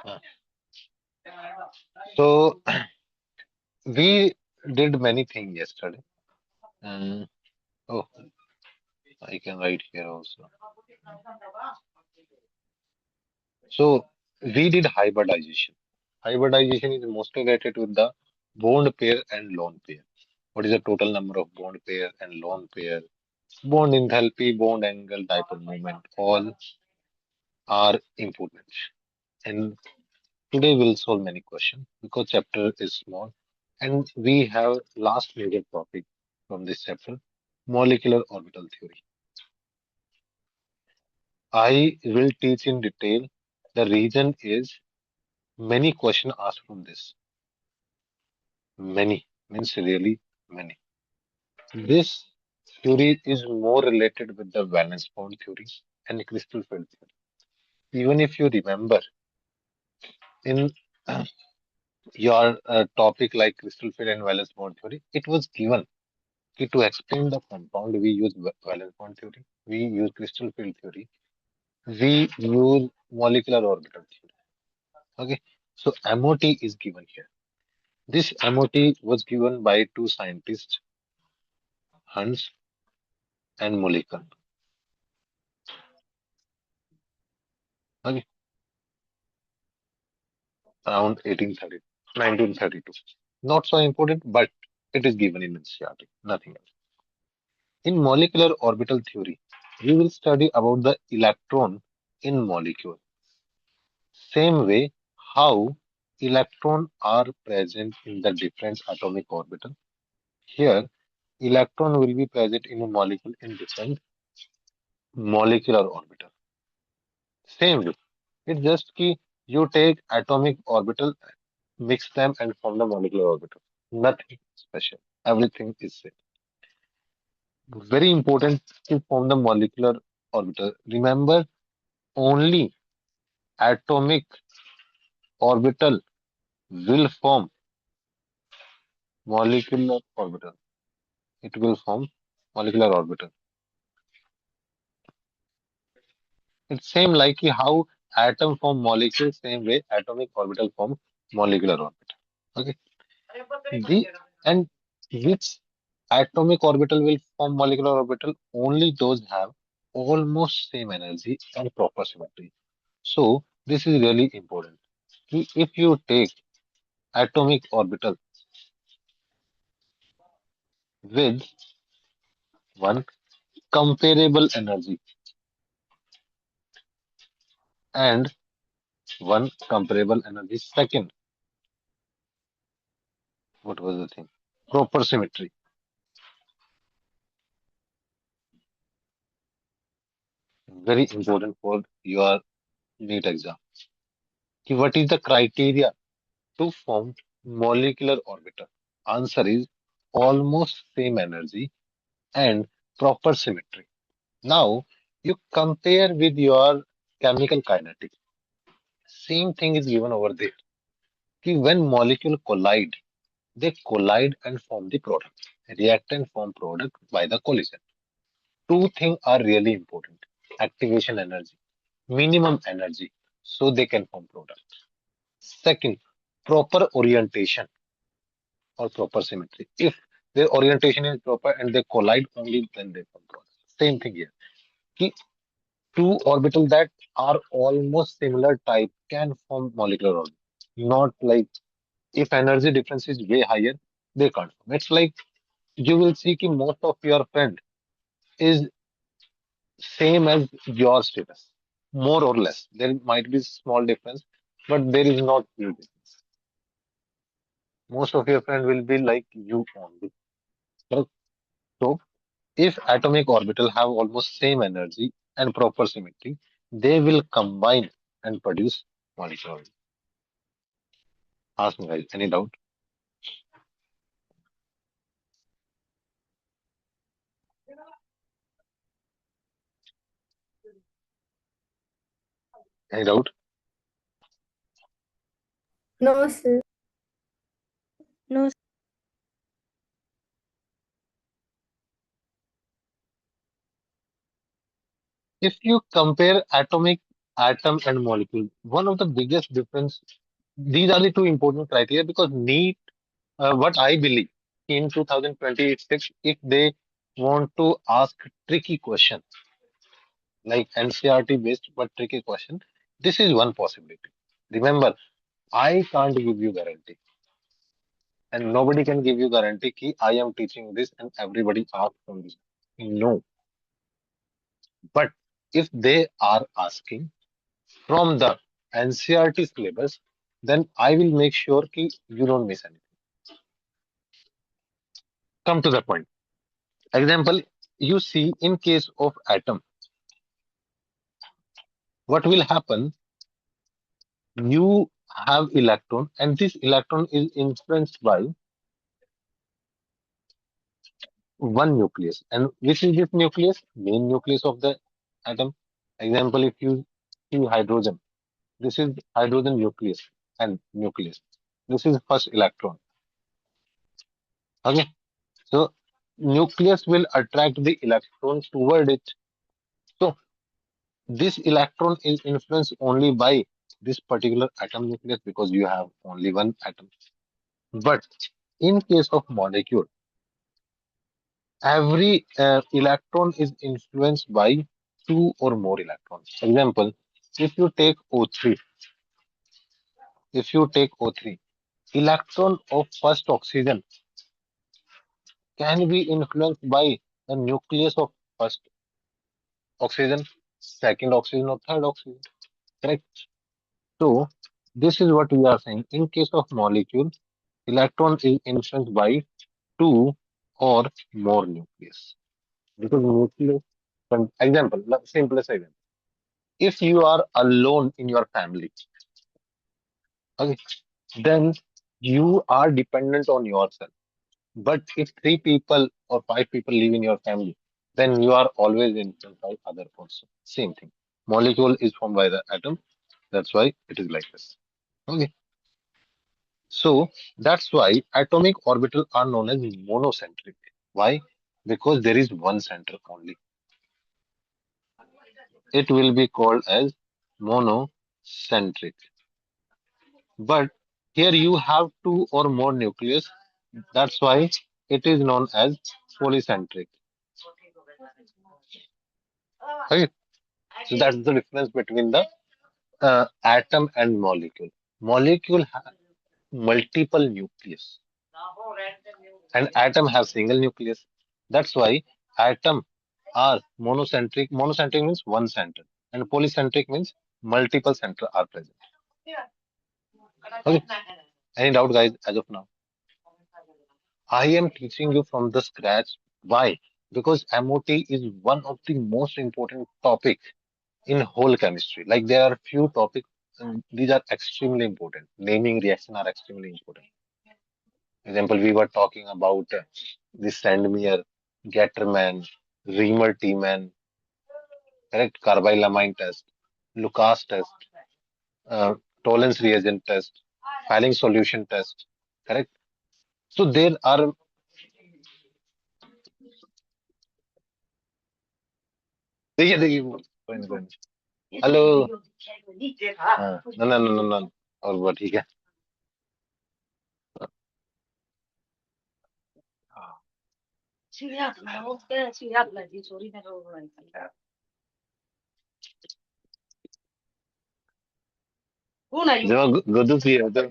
Uh, So we did many things yesterday. Mm, oh, I can write here also. So we did hybridization. Hybridization is mostly related with the bond pair and lone pair. What is the total number of bond pair and lone pair? Bond enthalpy, bond angle, dipole moment, all are important. And today we'll solve many questions because chapter is small and we have last major topic from this chapter, molecular orbital theory. I will teach in detail. The reason is many questions asked from this. Many means really many. This theory is more related with the valence bond theory and crystal field theory. Even if you remember in your topic like crystal field and valence bond theory, it was given to explain the compound, we use valence bond theory, we use crystal field theory, we use molecular orbital theory. Okay, so MOT is given here. This MOT was given by two scientists, Hans and Mulliken, okay, around 1932. Not so important, but it is given in NCERT, nothing else. In molecular orbital theory, we will study about the electron in molecule. Same way, how electrons are present in the different atomic orbital. Here, electron will be present in a molecule in different molecular orbital. Same way, it's just key you take atomic orbital, mix them and form the molecular orbital. Nothing special. Everything is same. Very important to form the molecular orbital. Remember, only atomic orbital will form molecular orbital. It will form molecular orbital. It's same like how atom form molecule, same way atomic orbital form molecular orbital. Okay. The and which atomic orbital will form molecular orbital? Only those have almost same energy and proper symmetry. So this is really important. If you take atomic orbital with one comparable energy and one comparable energy second, what was the thing? Proper symmetry. Very important for your NEET exam. What is the criteria to form molecular orbital? Answer is almost same energy and proper symmetry. Now you compare with your chemical kinetics. Same thing is given over there. When molecule collide, they collide and form the product. Reactant form product by the collision. Two things are really important. Activation energy, minimum energy, so they can form product. Second, proper orientation or proper symmetry. If their orientation is proper and they collide only then they form product. Same thing here. Ki two orbitals that are almost similar type can form molecular orbit. Not like if energy difference is way higher, they can't form. It's like you will see ki most of your friend is same as your status, more or less. There might be small difference, but there is not huge difference. Most of your friend will be like you only. So, so if atomic orbital have almost same energy and proper symmetry, they will combine and produce molecule. Ask me guys, any doubt? Any doubt? No, sir. No. If you compare atomic atom and molecule. One of the biggest difference. These are the two important criteria because NEET, what I believe in 2026, if they want to ask tricky question like NCRT based but tricky question, this is one possibility. Remember, I can't give you guarantee, and nobody can give you guarantee ki I am teaching this and everybody asks from this. No, but if they are asking from the NCRT syllabus, then I will make sure ki you don't miss anything. Come to the point. Example, you see in case of atom, what will happen? You have electron, and this electron is influenced by one nucleus. And which is this nucleus? Main nucleus of the atom. Example, if you see hydrogen, this is hydrogen nucleus and nucleus. This is first electron. Okay. So nucleus will attract the electron toward it. So this electron is influenced only by this particular atom nucleus because you have only one atom. But in case of molecule, every electron is influenced by two or more electrons. Example, if you take O3, if you take O3, electron of first oxygen can be influenced by the nucleus of first oxygen, second oxygen, or third oxygen. Correct? So this is what we are saying. In case of molecule, electron is influenced by two or more nucleus. Because nucleus, example, simplest example. If you are alone in your family, okay, then you are dependent on yourself. But if three people or five people live in your family, then you are always influenced by other also. Same thing. Molecule is formed by the atom. That's why it is like this. Okay. So that's why atomic orbital are known as monocentric. Why? Because there is one center only. It will be called as monocentric. But here you have two or more nucleus. That's why it is known as polycentric. Right? So that's the difference between the atom and molecule. Molecule have multiple nucleus, and atom have single nucleus. That's why atom are monocentric. Monocentric means one center, and polycentric means multiple center are present. Okay. Any doubt, guys? As of now, I am teaching you from the scratch. Why? Because MOT is one of the most important topic in whole chemistry. Like there are few topics, and these are extremely important. Naming reaction are extremely important. Example, we were talking about the Sandmeyer, Gatterman, Reamer T-man, correct? Carbylamine test, Lucas test, uh, Tollens reagent test, Falling solution test, correct? So there are. देखिए देखिए कोई नहीं कोई नहीं hello हाँ ना ना ना ना ना और वो ठीक है जब गुड्डू फ्री है तो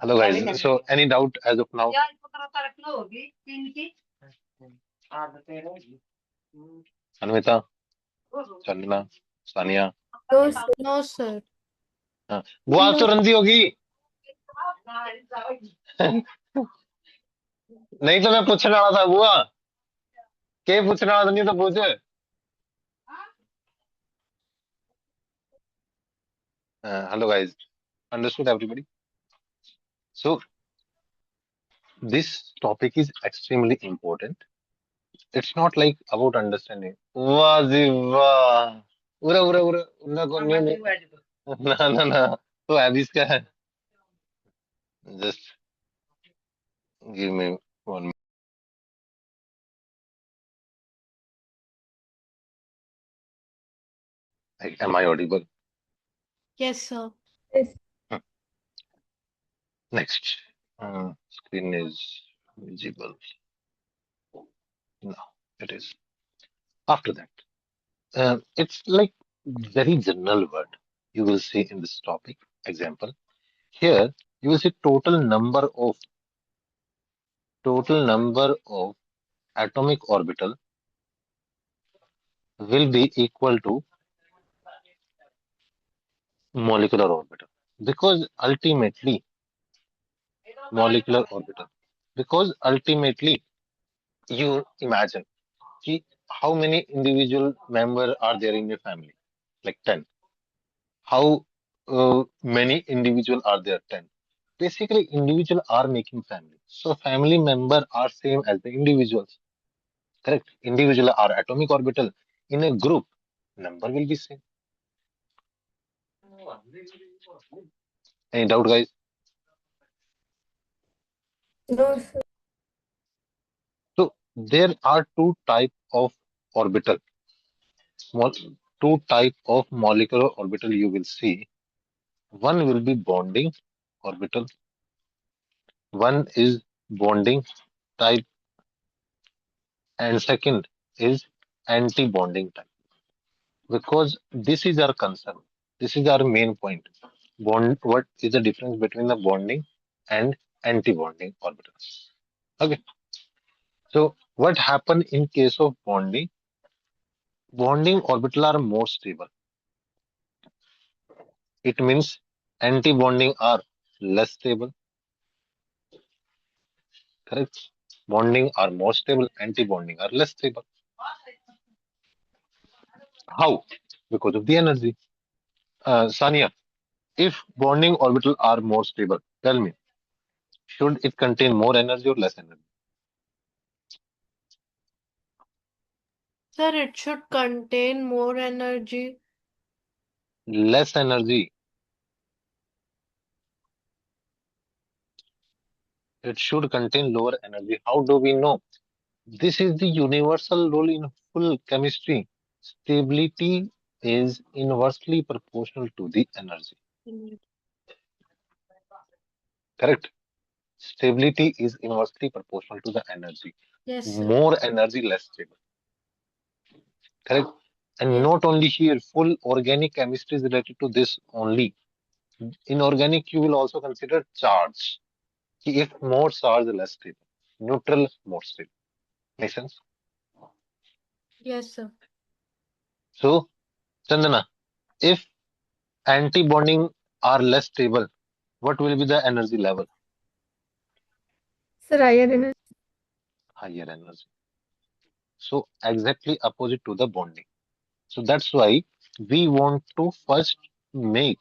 hello guys so any doubt as of now Anvita Chandana Sania No, sir. No, sir. हाँ वो आज तो No. रंदी होगी नहीं तो मैं पूछने वाला था बुआ के पूछने वाला था नहीं तो पूछ hello guys understood everybody so this topic is extremely important It's not like about understanding. वाह जी वाह. उरा उरा उरा उन्ना को नहीं ना ना ना. तो अभी क्या है? Just give me 1 minute. Am I audible? Yes, sir. Yes. Hmm. Next. Screen is visible. Now it is. After that, it's like very general word you will see in this topic. Example. Here you will see total number of atomic orbital will be equal to molecular orbital because ultimately molecular orbital because ultimately you imagine ki how many individual member are there in your family, like 10. How many individual are there? 10. Basically individual are making family, so family member are same as the individuals. Correct. Individual are atomic orbital. In a group, number will be same. Any doubt, guys? No, sir. So there are orbital, small two type of molecular orbital you will see. One will be bonding orbital. One is bonding type, and second is anti-bonding type. Because this is our concern. This is our main point. Bond. What is the difference between the bonding and anti-bonding orbitals? Okay. So what happen in case of bonding? Bonding orbital are more stable. It means anti-bonding are less stable. Correct. Bonding are more stable. Anti-bonding are less stable. How? Because of the energy. Sania, if bonding orbital are more stable, tell me, should it contain more energy or less energy? Sir, it should contain more energy. Less energy. It should contain lower energy. How do we know? This is the universal rule in full chemistry. Stability is inversely proportional to the energy. Correct. Stability is inversely proportional to the energy. Yes, sir. More energy, less stable. Correct. And Yes, not only here, full organic chemistry is related to this only. In organic, you will also consider charge. If more charge, less stable. Neutral, more stable. Make sense? yes, sir. So, Chandana, if anti-bonding are less stable, what will be the energy level? Sir, higher energy. Higher energy. So, exactly opposite to the bonding. So, that's why we want to first make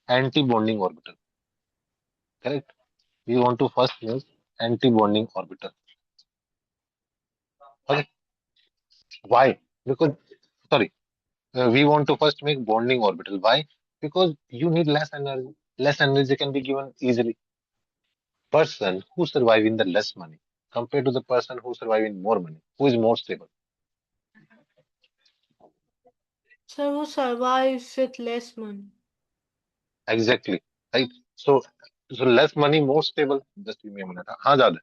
anti-bonding orbital. Correct? We want to first make anti-bonding orbital. Okay. Why? Because, sorry, we want to first make bonding orbital. Why? Because you need less energy. Less energy can be given easily. Person who survive in the less money compared to the person who survive in more money, who is more stable. Sir, who survives with less money? Exactly. Right. So less money, more stable. Just give me a minute. हाँ ज्यादा.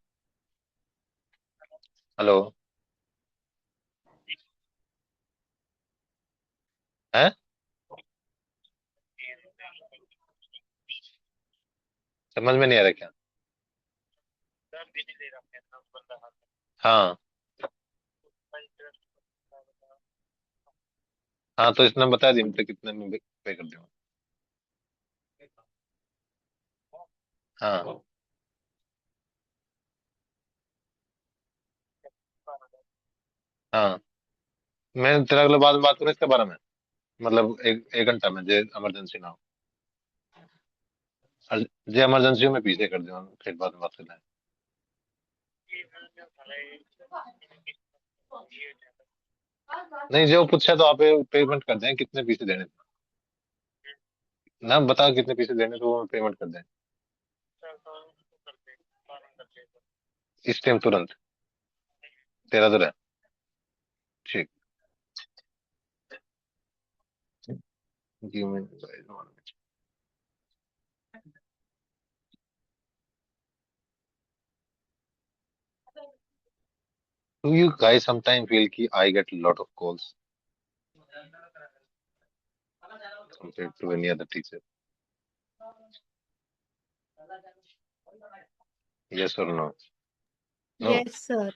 Hello. है. समझ में नहीं आ रहा क्या? हाँ. हाँ तो इसने बता दी मुझे कितने में पे कर दूंगा. हाँ. हाँ. मैं तेरा अगले बाद में बात करूँ इसके बारे में. मतलब एक घंटा में जे इमरजेंसी ना हो. जे इमरजेंसी हो मैं पीछे कर दूंगा फिर बाद में बात करना है. नहीं, जो पूछा तो आप पेमेंट कर दें, कितने पीसे देने ना, बता कितने पीसे देने तो वो पेमेंट कर दें इस टाइम तुरंत। तेरा तो है। ठीक। Give me guys 1 minute. Do you guys sometimes feel कि I get a lot of calls compared to any other teacher? Yes or no? No. Yes, sir.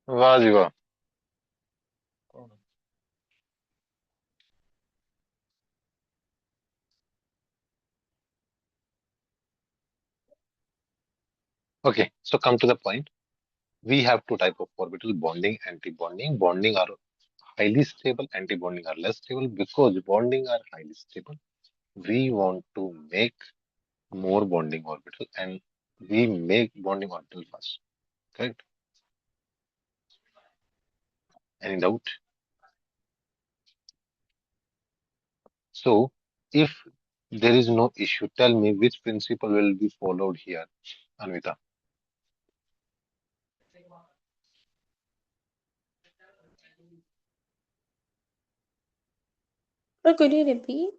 वाह जी वाह। Okay, so come to the point. We have two type of orbital: bonding, anti-bonding. Bonding are highly stable, anti-bonding are less stable. Because bonding are highly stable, we want to make more bonding orbital, and we make bonding orbital first. Correct? Any doubt? So, if there is no issue, tell me which principle will be followed here, Anvita. So could you repeat?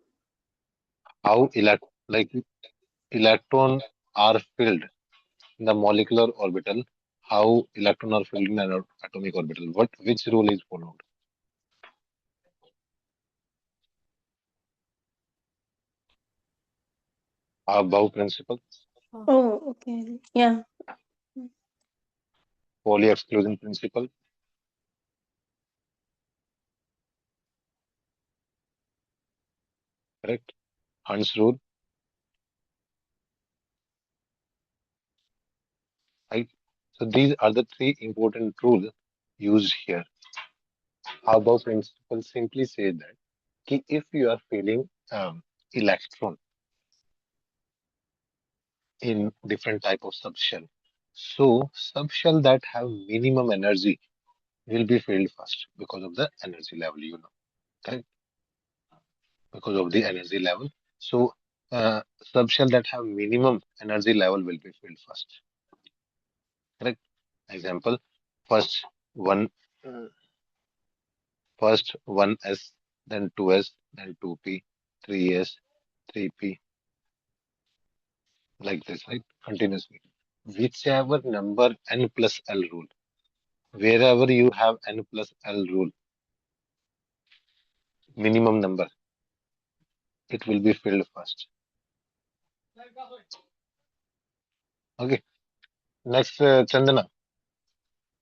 How like electron are filled in the molecular orbital, how electron are filled in an atomic orbital. Which rule is followed? Above principle, Oh, okay. Yeah. Pauli exclusion principle, correct? Hunt's rule, right? So these are the three important rules used here. Above principle simply say that if you are feeling electron in different type of subshell, so subshell that have minimum energy will be filled first because of the energy level, correct? Because of the energy level. So subshell that have minimum energy level will be filled first. Correct. Example, first one, uh, first 1s, then 2s, then 2p, 3s, 3p, like this, right? Continuously. Whichever number n plus l rule, wherever you have n plus l rule, minimum number, it will be filled first. Okay. Next, Chandana.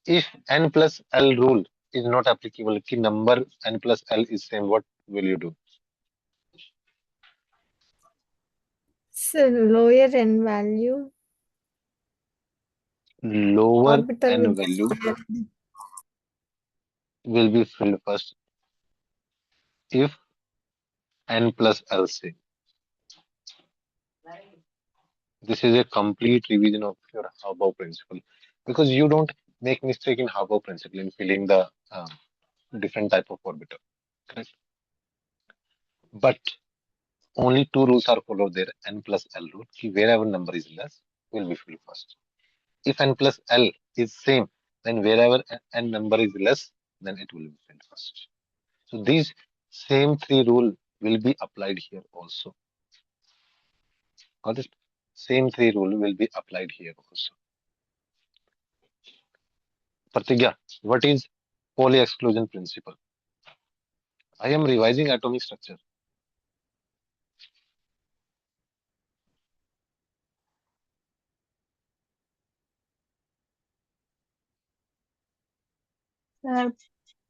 If n plus l rule is not applicable, ki number n plus l is same, what will you do? So lower n value Lower orbital n with value higher. will be filled first if n plus l same. This is a complete revision of your Haber principle, because you don't make mistake in Haber principle in filling the different type of orbital. Correct? But only two rules are followed there: n plus l rule. Ki wherever number is less will be filled first. If n plus l is same, then wherever n number is less, then it will be filled first. So these same three rule will be applied here also. Got it? Same three rule will be applied here also. Pratigya, what is Pauli exclusion principle? I am revising atomic structure.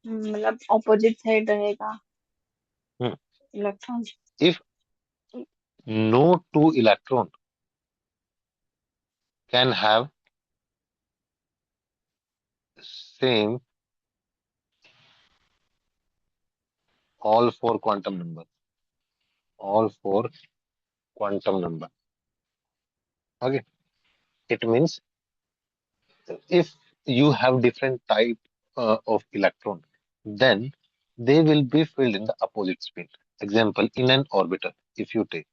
मतलब opposite side रहेगा. electrons. If no two electron can have same all four quantum number, all four quantum number. Okay, it means if you have different type of electron, then they will be filled in the opposite spin. Example, in an orbital, if you take,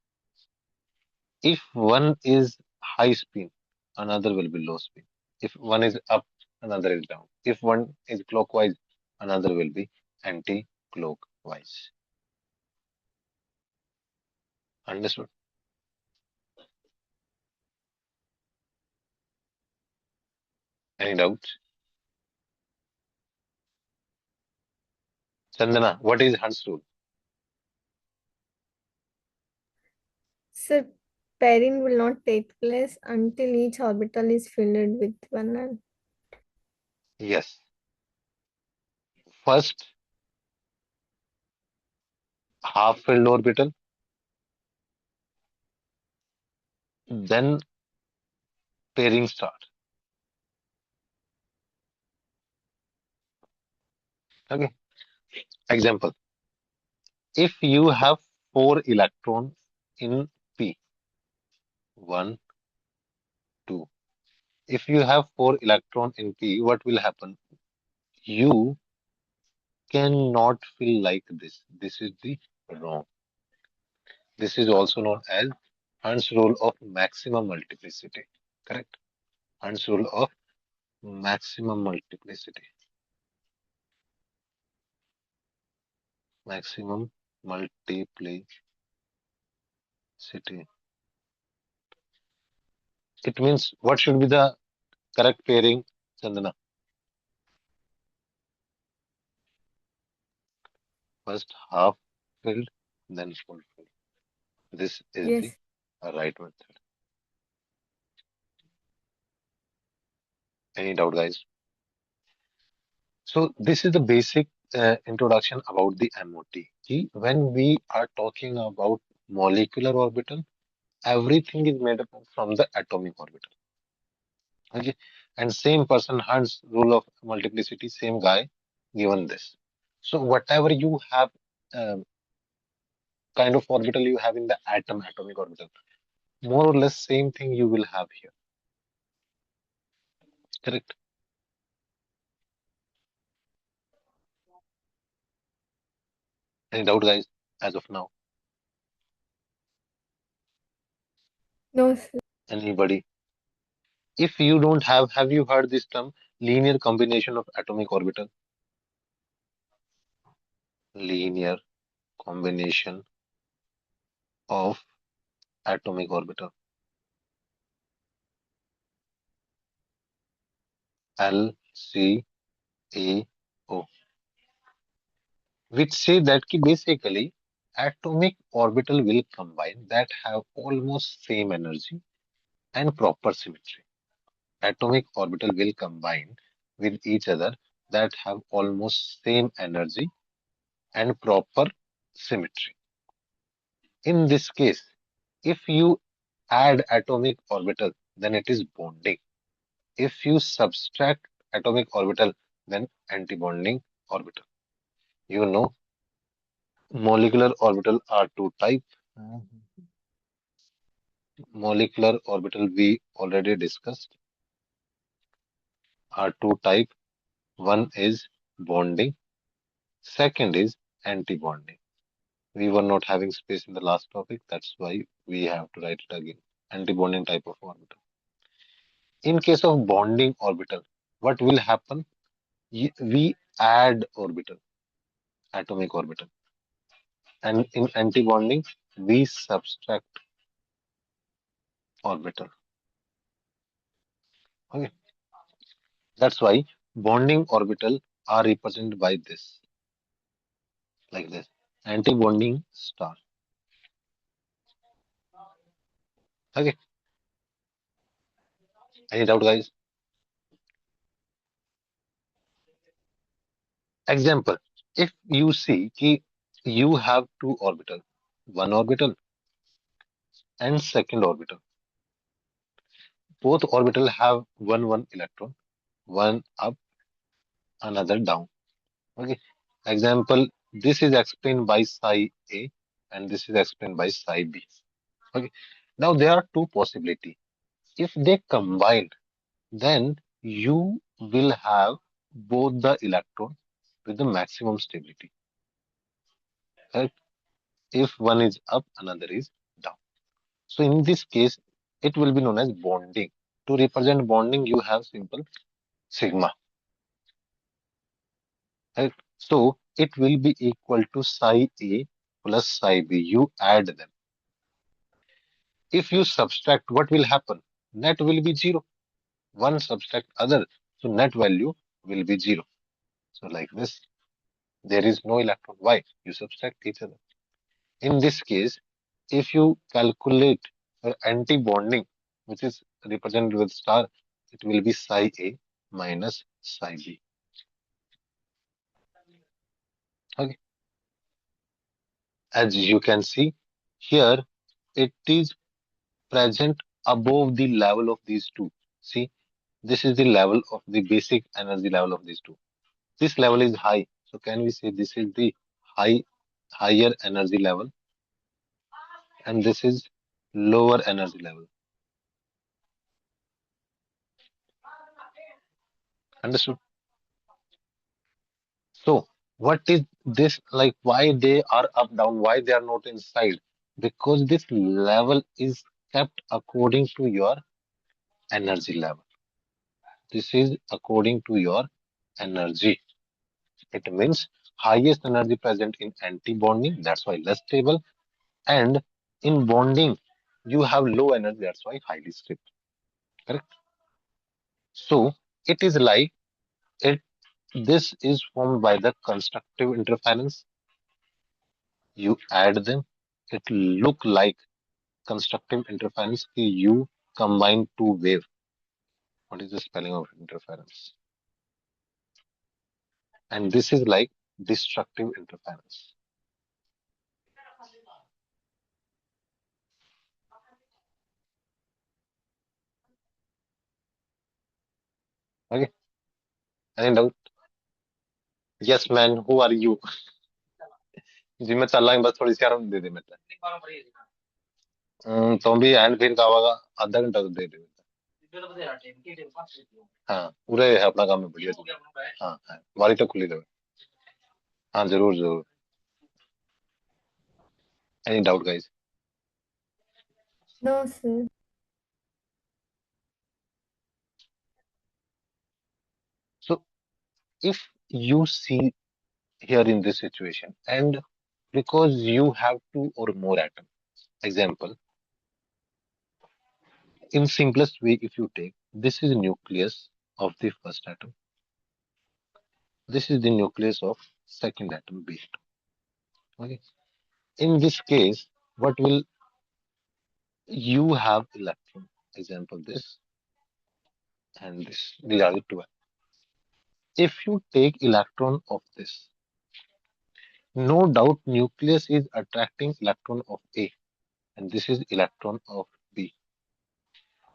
if one is high spin, another will be low spin. If one is up, another is down. If one is clockwise, another will be anti-clockwise. Understood? Any doubts? Chandana, what is Hunt's rule? So pairing will not take place until each orbital is filled with one. Yes. First half-filled orbital, then pairing start. Okay. Example, if you have four electrons in P, one, two. If you have four electrons in P, what will happen? You cannot fill like this. This is the wrong. This is also known as Hund's rule of maximum multiplicity. Correct? Hund's rule of maximum multiplicity. Maximum multiplicity. It means what should be the correct pairing, Chandana? First half filled, then full filled. This is the Yes. right method. Any doubt, guys? So this is the basic introduction about the MOT. See, when we are talking about molecular orbital, everything is made up from the atomic orbital. Okay, and same person Hund's rule of multiplicity, same guy given this. So whatever you have, kind of orbital you have in the atomic orbital, more or less same thing you will have here. Correct? Any doubt, guys? As of now, No, sir. anybody? If you don't have you heard this term linear combination of atomic orbital? Linear combination of atomic orbital. LCAO, which say that ki basically atomic orbital will combine that have almost same energy and proper symmetry. Atomic orbital will combine with each other that have almost same energy and proper symmetry. In this case, if you add atomic orbital, then it is bonding. If you subtract atomic orbital, then antibonding orbital. You know, molecular orbital are two type. Molecular orbital we already discussed are two type. One is bonding, second is antibonding. We were not having space in the last topic, that's why we have to write it again. Antibonding type of orbital. In case of bonding orbital, what will happen? We add orbital, atomic orbital, and in antibonding, we subtract orbital. Okay, that's why bonding orbital are represented by this, like this, antibonding star. Okay, any doubt, guys? Example, if you see ki You have two orbital, one orbital and second orbital. Both orbital have one electron, one up, another down. Okay. Example, this is explained by psi A and this is explained by psi B. Okay. Now there are two possibilities. If they combine, then you will have both the electron with the maximum stability. Correct? If one is up, another is down. So in this case, it will be known as bonding. To represent bonding, you have simple sigma. Right? So it will be equal to psi A plus psi B. You add them. If you subtract, what will happen? Net will be zero. One subtract other, so net value will be zero. So like this, there is no electron. Why? You subtract each other. In this case, if you calculate anti-bonding, which is represented with star, it will be psi A minus psi B. Okay. As you can see here, it is present above the level of these two. See, this is the level of the basic energy level of these two. This level is high. So can we say this is the higher energy level and this is lower energy level. Understood? So what is this like? Why they are up down? Why they are not inside? Because this level is kept according to your energy level. This is according to your energy. It means highest energy present in anti-bonding, that's why less stable. And in bonding, you have low energy, that's why highly stable. Correct? So it is like it. This is formed by the constructive interference. You add them. It look like constructive interference. You combine two wave. What is the spelling of interference? And this is like destructive interference. Okay. Any doubt? Yes, man. Who are you? जी मैं चल रहा हूँ बस थोड़ी सी आराम दे दे मेरे तो भी एंड फिर का होगा आधा घंटा तो दे दे हाँ पूरे है अपना काम में बढ़िया हाँ हाँ वाली तो खुली रहे हाँ जरूर जरूर any doubt guys No, sir. so if you see here in this situation and because you have two or more atoms example in simplest way if you take this is nucleus of the first atom this is the nucleus of second atom B okay in this case what will you have electron example this and this these are the two if you take electron of this no doubt nucleus is attracting electron of A and this is electron of B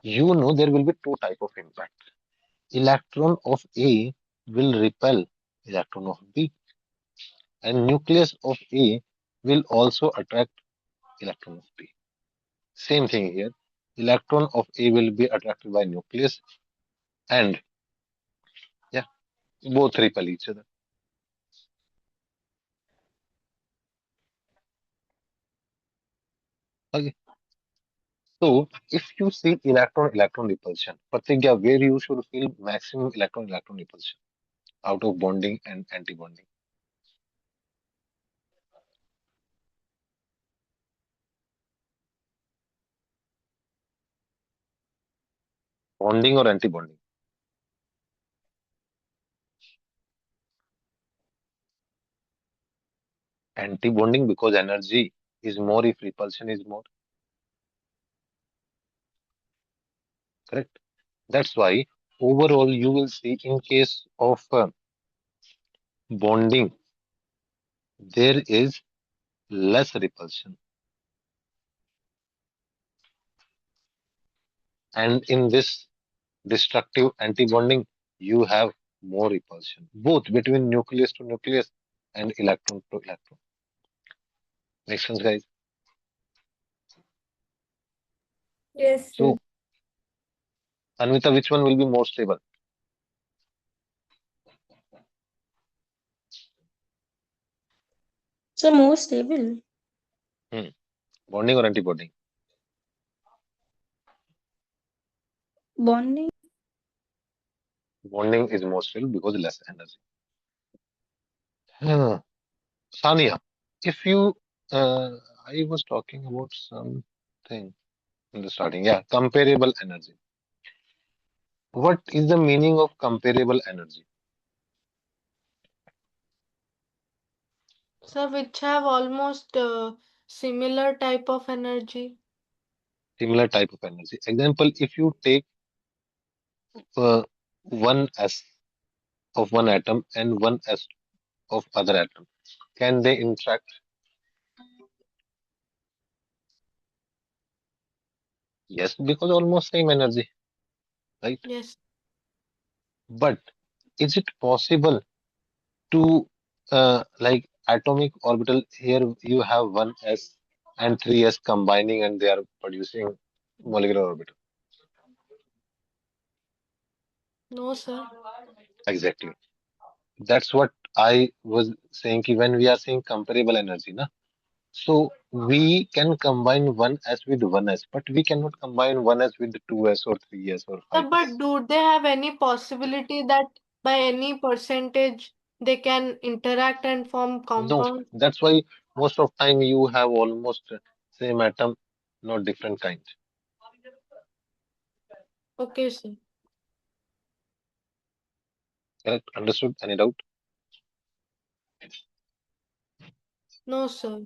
you know there will be two type of impact electron of A will repel electron of B and nucleus of A will also attract electron of B same thing here electron of A will be attracted by nucleus and yeah both repel each other okay so if you see electron repulsion Pratigya where you should feel maximum electron repulsion out of bonding and anti-bonding bonding or anti-bonding anti-bonding because energy is more if repulsion is more correct that's why overall you will see in case of bonding there is less repulsion. And in this destructive antibonding, you have more repulsion, both between nucleus to nucleus and electron to electron. Make sense, guys? Yes, sir. So, Anvita, which one will be more stable? So more stable. Hmm. Bonding or antibonding? Bonding. Bonding is more stable because less energy. Hmm. Sania, if you, I was talking about something in the starting. Yeah, comparable energy. What is the meaning of comparable energy? So which have almost similar type of energy. Similar type of energy. Example, if you take uh, one S of one atom and one S of other atom, can they interact? Yes, because almost same energy, right? Yes. But is it possible to like atomic orbital here you have one S and three S combining and they are producing molecular orbital. No, sir. Exactly. That's what I was saying ki when we are saying comparable energy, na? So we can combine one S with one S, but we cannot combine one S with two S or three S or Sir, five but S. do they have any possibility that by any percentage they can interact and form No, compound? that's why most of time you have almost same atom, not different kind. Okay, sir. Correct? Understood? Any doubt? No, sir.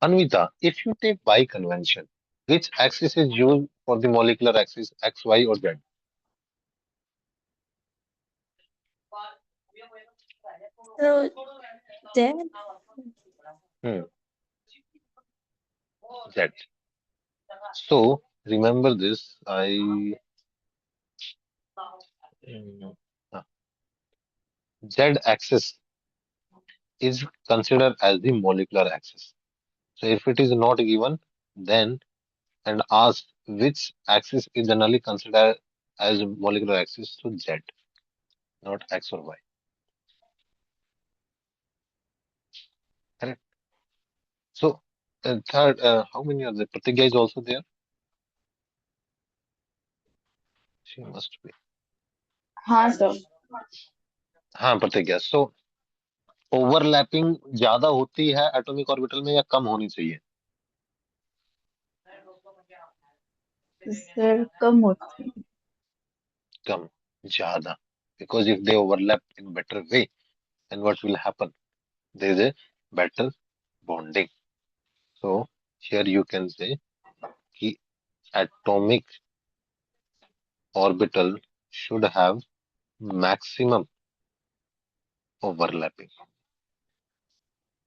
Anvita, if you take by convention, which axis is used for the molecular axis, X, Y, or Z? So that. Hmm, Z. So remember this. Hmm, ah, Z axis is considered as the molecular axis. So if it is not given, then and asked which axis is generally considered as molecular axis, so Z, not X or Y. Correct. So third, how many are there? Pratigya is also there. She must be. हाँ sir. हाँ Pratigya. So overlapping ज्यादा होती है atomic orbital में या कम होनी चाहिए? Sir कम होती है. कम. ज्यादा. Because if they overlap in better way, then what will happen? There is a better bonding. So here you can say कि atomic orbital should have maximum overlapping.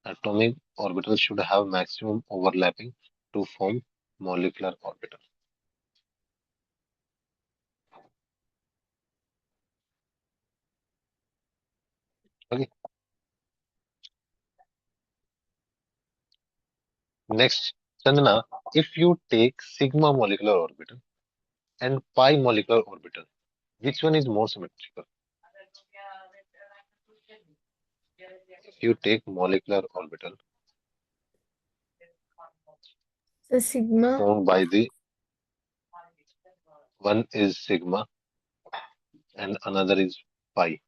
Atomic orbital should have maximum overlapping to form molecular orbital. Okay. Next, Chandana, if you take sigma molecular orbital and pi molecular orbital, which one is more symmetrical? If you take molecular orbital So sigma. formed by the one is sigma and another is pi,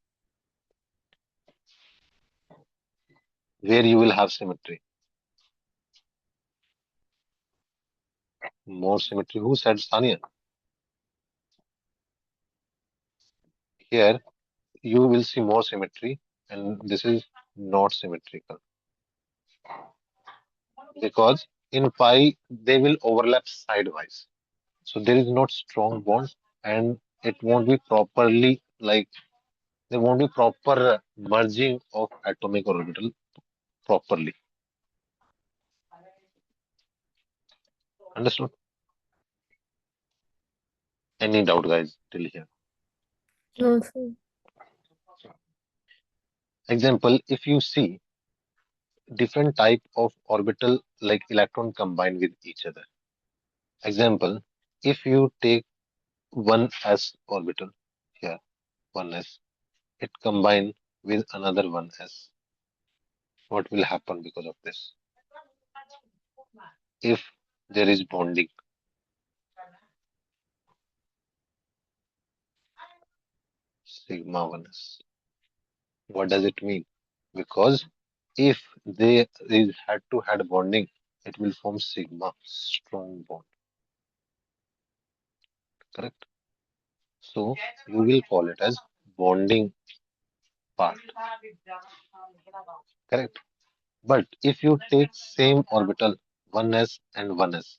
where you will have symmetry. More symmetry. Who said Sania? Here you will see more symmetry, and this is not symmetrical because in pi they will overlap sidewise. So there is not strong bond, and it won't be properly like there won't be proper merging of atomic orbital properly. Understood? Any doubt, guys, till here? No, sir. Example, if you see different type of orbital like electron combine with each other. Example, if you take one s orbital here, one s, it combine with another one s. What will happen because of this? If there is bonding, sigma 1s. What does it mean? Because if they is had to had bonding, it will form sigma, strong bond, correct? So you will call it as bonding part, correct? But if you take same orbital, 1s and 1s,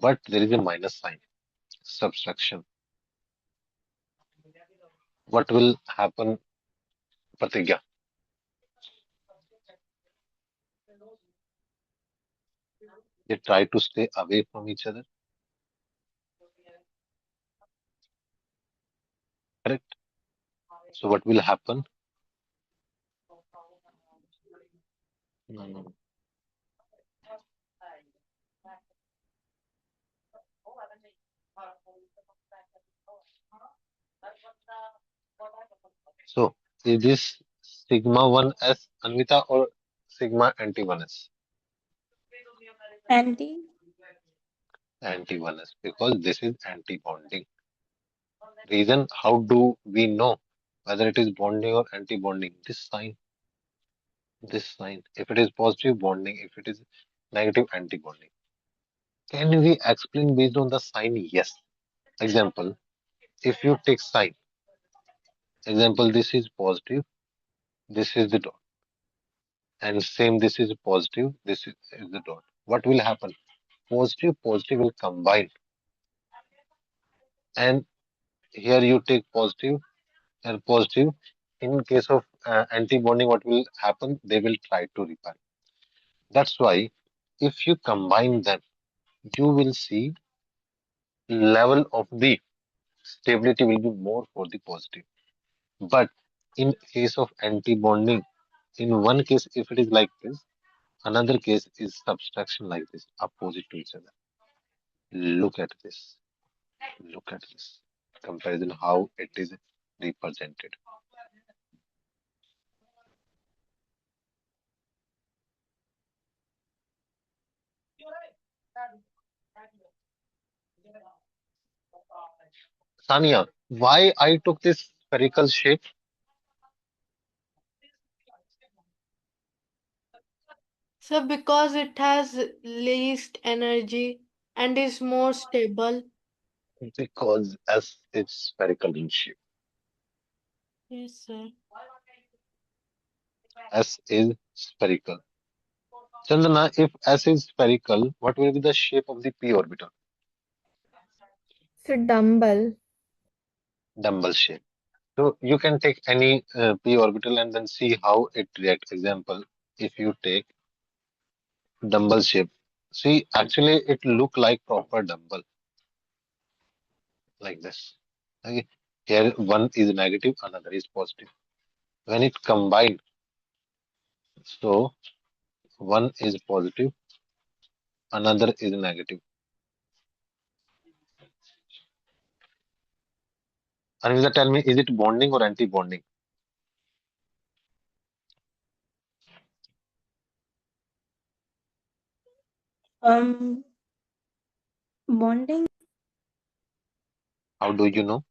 but there is a minus sign, subtraction, what will happen, Pratigya? They try to stay away from each other, correct? So what will happen? Mm, So is this sigma 1s Anvita or sigma anti 1s? Anti. Anti 1s because this is anti bonding. Reason, how do we know whether it is bonding or anti bonding? This sign. If it is positive bonding, if it is negative anti bonding. Can we explain based on the sign? Yes. Example, if you take sign, example, this is positive, this is the dot, and same this is positive, is the dot. What will happen? Positive will combine, and here you take positive and positive. In case of anti-bonding, what will happen? They will try to repel. That's why if you combine them, you will see level of the stability will be more for the positive. But in case of anti-bonding, in one case, if it is like this, another case is subtraction like this, opposite to each other. Look at this. Look at this. Comparison how it is represented. Sania, why I took this spherical shape? So because it has least energy and is more stable. Because S is spherical in shape. Yes, sir. S is spherical. Chandana, if S is spherical, what will be the shape of the p orbital? So dumbbell. Dumbbell shape. So you can take any p orbital and then see how it reacts. Example, if you take dumbbell shape, see actually it look like proper dumbbell like this. Okay. Here one is negative, another is positive. When it combined, so one is positive, another is negative. Anvita, tell me, is it bonding or anti-bonding? Um, Bonding. How do you know?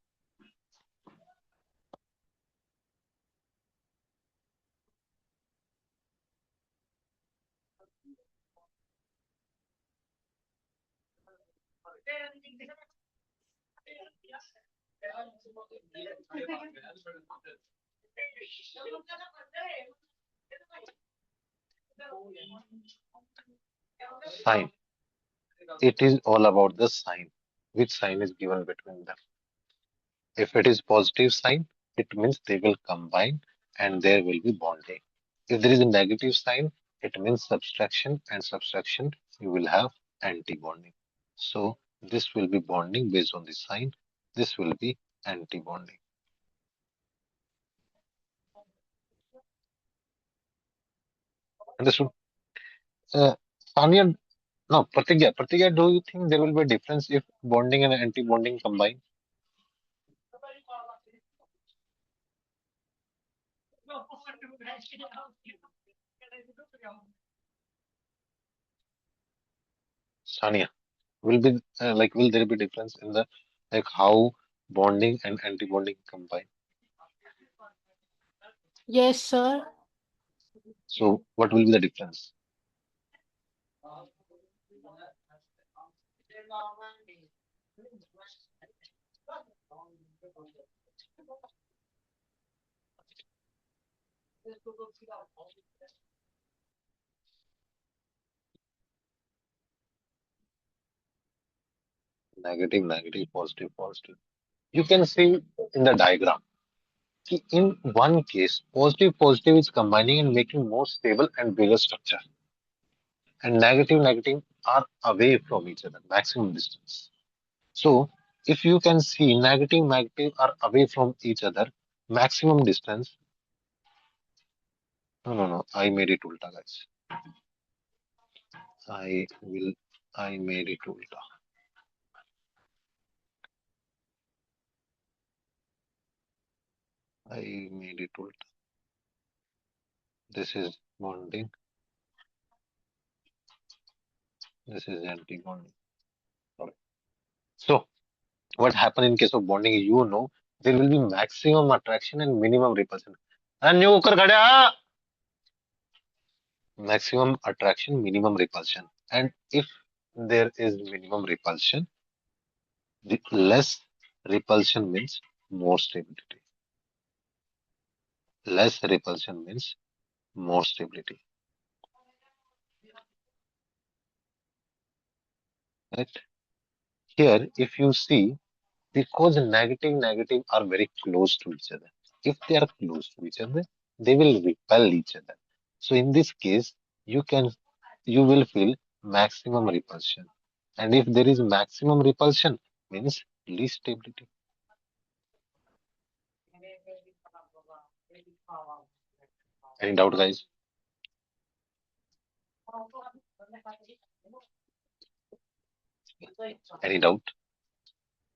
Sign. It is all about the sign. Which sign is given between them? If it is positive sign, it means they will combine and there will be bonding. If there is a negative sign, it means subtraction and subtraction, you will have anti-bonding. So this will be bonding based on the sign. This will be anti-bonding. Understood? Uh, Tanya, no, Pratigya, do you think there will be a difference if bonding and anti-bonding combine? Sania, will there be difference in the like how bonding and anti-bonding combine? Yes, sir. So what will be the difference? Negative, negative, positive, positive. You can see in the diagram. In one case, positive, positive is combining and making more stable and bigger structure. And negative, negative are away from each other, maximum distance. So if you can see negative, negative are away from each other, maximum distance. No. I made it ulta, guys. I will. I made it ulta. I made it ulta. This is bonding. This is anti-bonding. Sorry. So what happen in case of bonding? There will be maximum attraction and minimum repulsion. And you maximum attraction, minimum repulsion. And if there is minimum repulsion, the less repulsion means more stability. Less repulsion means more stability. Correct? Here, if you see, because negative, negative are very close to each other. If they are close to each other, they will repel each other. So in this case, you can you will feel maximum repulsion. And if there is maximum repulsion, means least stability. Any doubt, guys? Any doubt?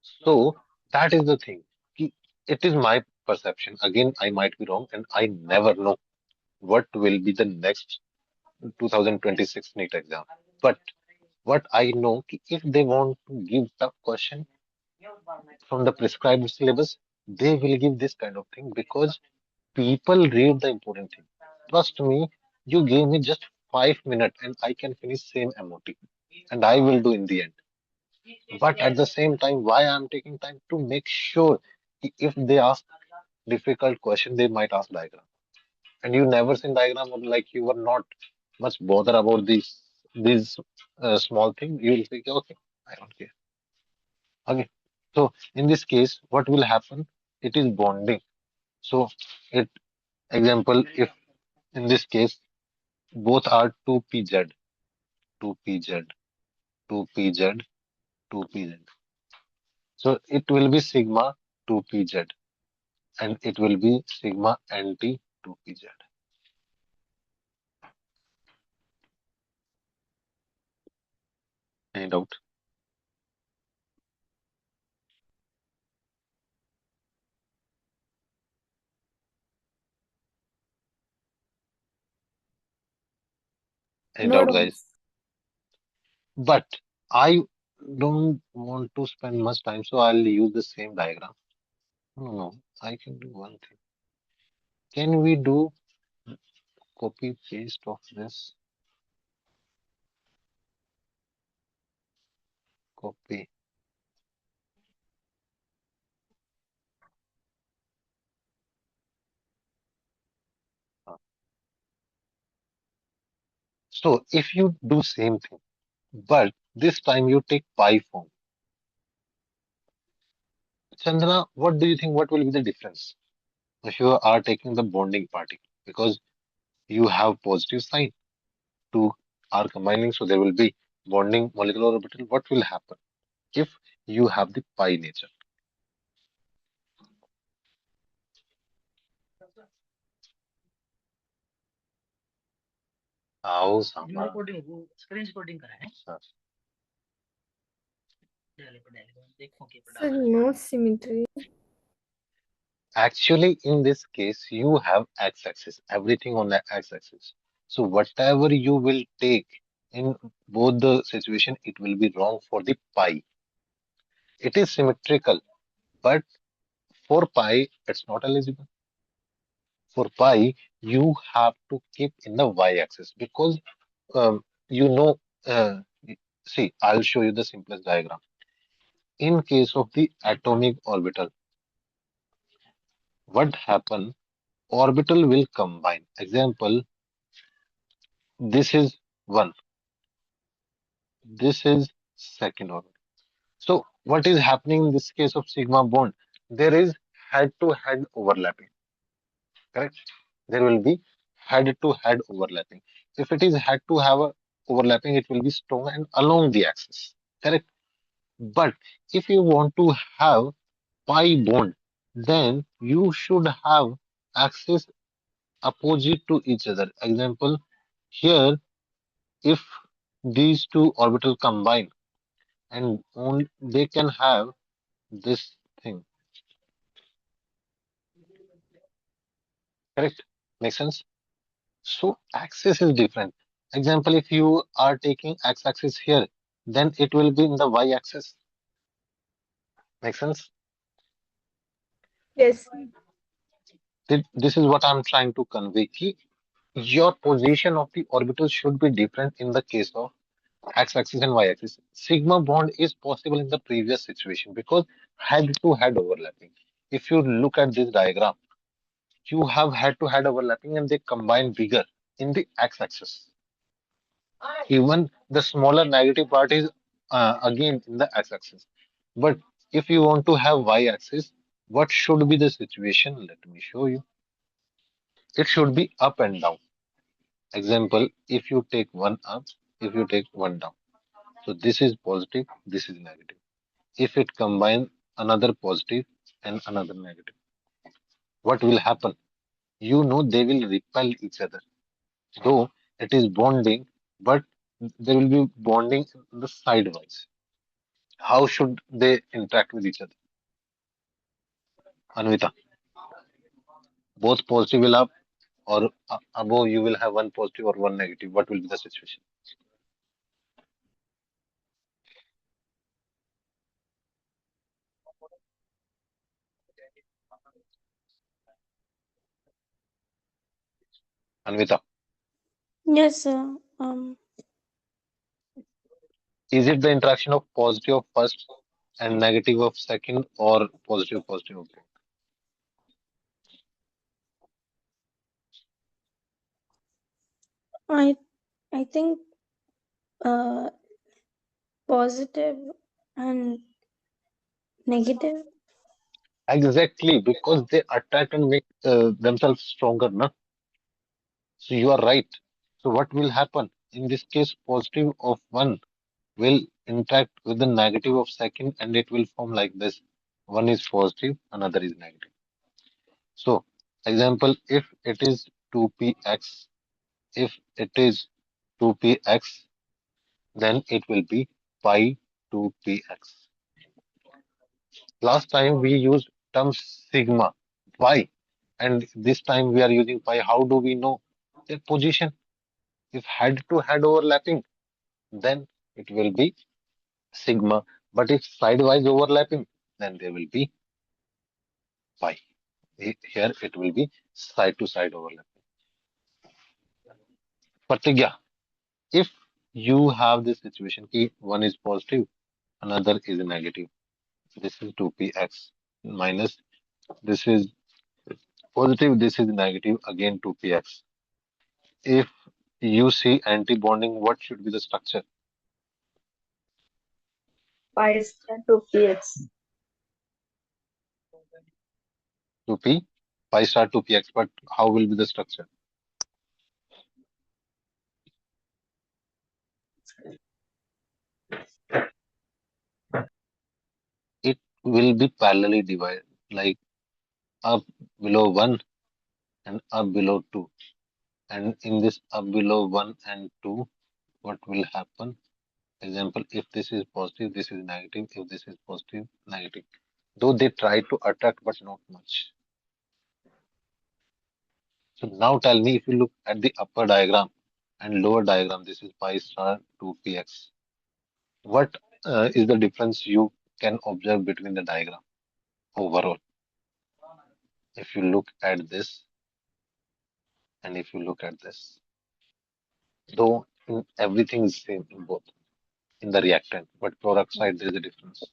So that is the thing. It is my perception. Again, I might be wrong, and I never know what will be the next 2026 NEET exam. But what I know, if they want to give tough question from the prescribed syllabus, they will give this kind of thing because people read the important thing. Trust me, you gave me just 5 minutes and I can finish same MOT, and I will do in the end. But at the same time, why I'm taking time to make sure if they ask difficult question, they might ask diagram. And you never seen diagram, or like you were not much bother about these small thing. You will think, okay, I don't care. Okay. So in this case, what will happen? It is bonding. So it example, if in this case both are 2pz, 2pz, 2pz, 2pz. So it will be sigma 2pz and it will be sigma anti 2pz. Any doubt? Any No doubt, guys? doubts. But I don't want to spend much time, so I'll use the same diagram. No, I can do one thing. Can we do copy paste of this? Copy. Uh, So if you do same thing, but this time you take pi form. Chandra, what do you think? What will be the difference if you are taking the bonding party? Because you have positive sign, two are combining, so there will be bonding molecular orbital, what will happen if you have the pi nature? आओ सांभा हाँ, So no symmetry. actually, in this case, you have x-axis, everything on the x-axis. So whatever you will take in both the situation, it will be wrong for the pi. It is symmetrical, but for pi, it's not eligible. For pi, you have to keep in the y-axis because you know. Uh, see, I'll show you the simplest diagram. In case of the atomic orbital, what happen? Orbital will combine. Example, this is one, this is second orbital. So what is happening in this case of sigma bond? There is head-to-head overlapping, correct? There will be head-to-head overlapping. If it is head to have a overlapping, it will be strong and along the axis, correct? But if you want to have pi bond, then you should have axis opposite to each other. Example, here if these two orbital combine and only they can have this thing, correct? Makes sense? So axis is different. Example, if you are taking x-axis here, then it will be in the y-axis. Make sense? Yes. This is what I'm trying to convey. Ki your position of the orbital should be different in the case of x-axis and y-axis. Sigma bond is possible in the previous situation because head-to-head overlapping. If you look at this diagram, you have head-to-head overlapping and they combine bigger in the x-axis. Even the smaller negative part is again in the x-axis. But if you want to have y-axis, what should be the situation? Let me show you. It should be up and down. Example, if you take one up, if you take one down. So this is positive, this is negative. If it combine another positive and another negative, what will happen? You know they will repel each other. Though it is bonding, but there will be bonding in the sidewise. How should they interact with each other? Anvita, both positive will up or above you will have one positive or one negative. What will be the situation? Anvita, Yes, sir. is it the interaction of positive of first and negative of second or positive positive of both? I I think uh positive and negative. Exactly, because they attract and make themselves stronger, no? So you are right. So what will happen? In this case, positive of one will interact with the negative of second and it will form like this. One is positive, another is negative. So, example, if it is 2px, if it is 2px, then it will be pi 2px. Last time we used term sigma. Why? And this time we are using pi. How do we know their position? If head to head overlapping, then it will be sigma. But if sidewise overlapping, then there will be pi. Here it will be side to side overlapping. Pratigya, if you have this situation, ki one is positive, another is negative. This is 2px minus this is positive, this is negative, again 2px. If you see anti-bonding, what should be the structure? Pi star 2px. 2p, pi star 2px, but how will be the structure? will be parallelly divided, like up below 1 and up below 2. And in this up below 1 and 2, what will happen? Example, if this is positive, this is negative. If this is positive, negative. Though they try to attract, but not much. So now tell me, if you look at the upper diagram and lower diagram, this is pi star 2px. What is the difference you can observe between the diagram overall? If you look at this and if you look at this, though everything is same in both in the reactant, but product side there is a difference.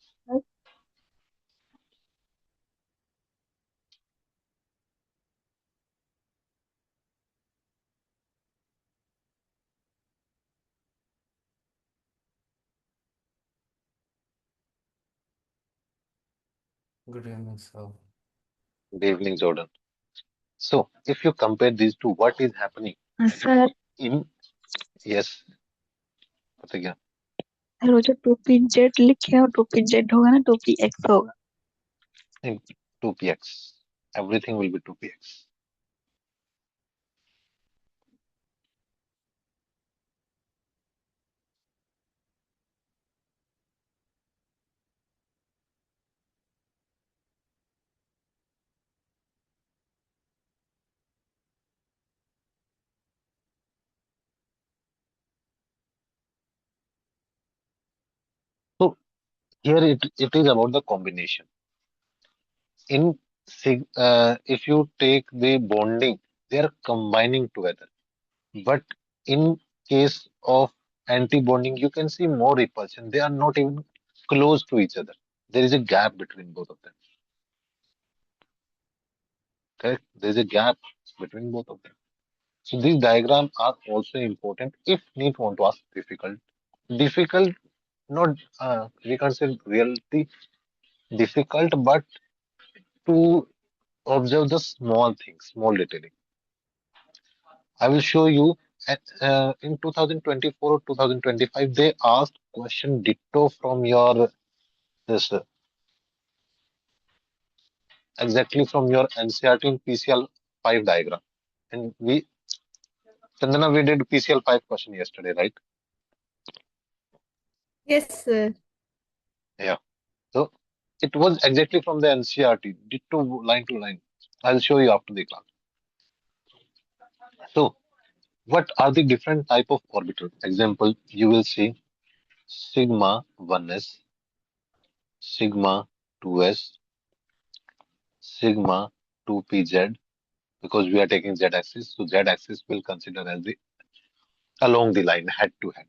Good evening, sir. Good evening, Jordan. So if you compare these two, what is happening sir in yes, Pratigya, वो जो 2PZ लिखे हो 2PZ होगा ना 2PX होगा. in 2px, everything will be 2px. So here it is about the combination. In if you take the bonding, they are combining together. But in case of anti-bonding, you can see more repulsion. They are not even close to each other. There is a gap between both of them. Correct? There is a gap between both of them. So these diagrams are also important if need want to ask difficult. Difficult, not we can't say really difficult, but to observe the small things, small detailing. I will show you in 2024 or 2025, they asked question ditto from your this exactly from your NCRT in PCL 5 diagram. And we Chandana, we did PCL 5 question yesterday, right? Yes, sir. Yeah. So it was exactly from the NCRT, ditto line to line. I'll show you after the class. So what are the different type of orbital? Example, you will see sigma 1s, sigma 2s, sigma 2pz, because we are taking z axis. So z axis will consider as the along the line head to head.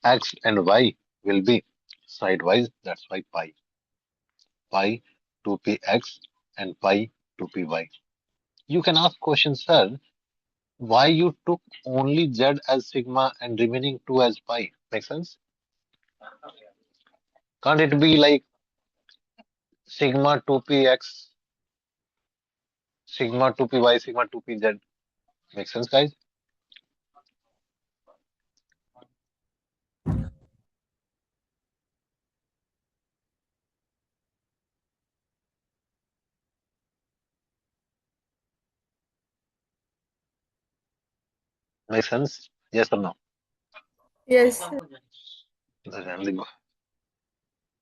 X and y will be sidewise. That's why pi 2px and pi 2py. You can ask question, sir, why you took only z as sigma and remaining two as pi? Make sense? Can't it be like sigma 2px, sigma 2py, sigma 2pz? Make sense, guys? Make sense? Yes or no? Yes, sir.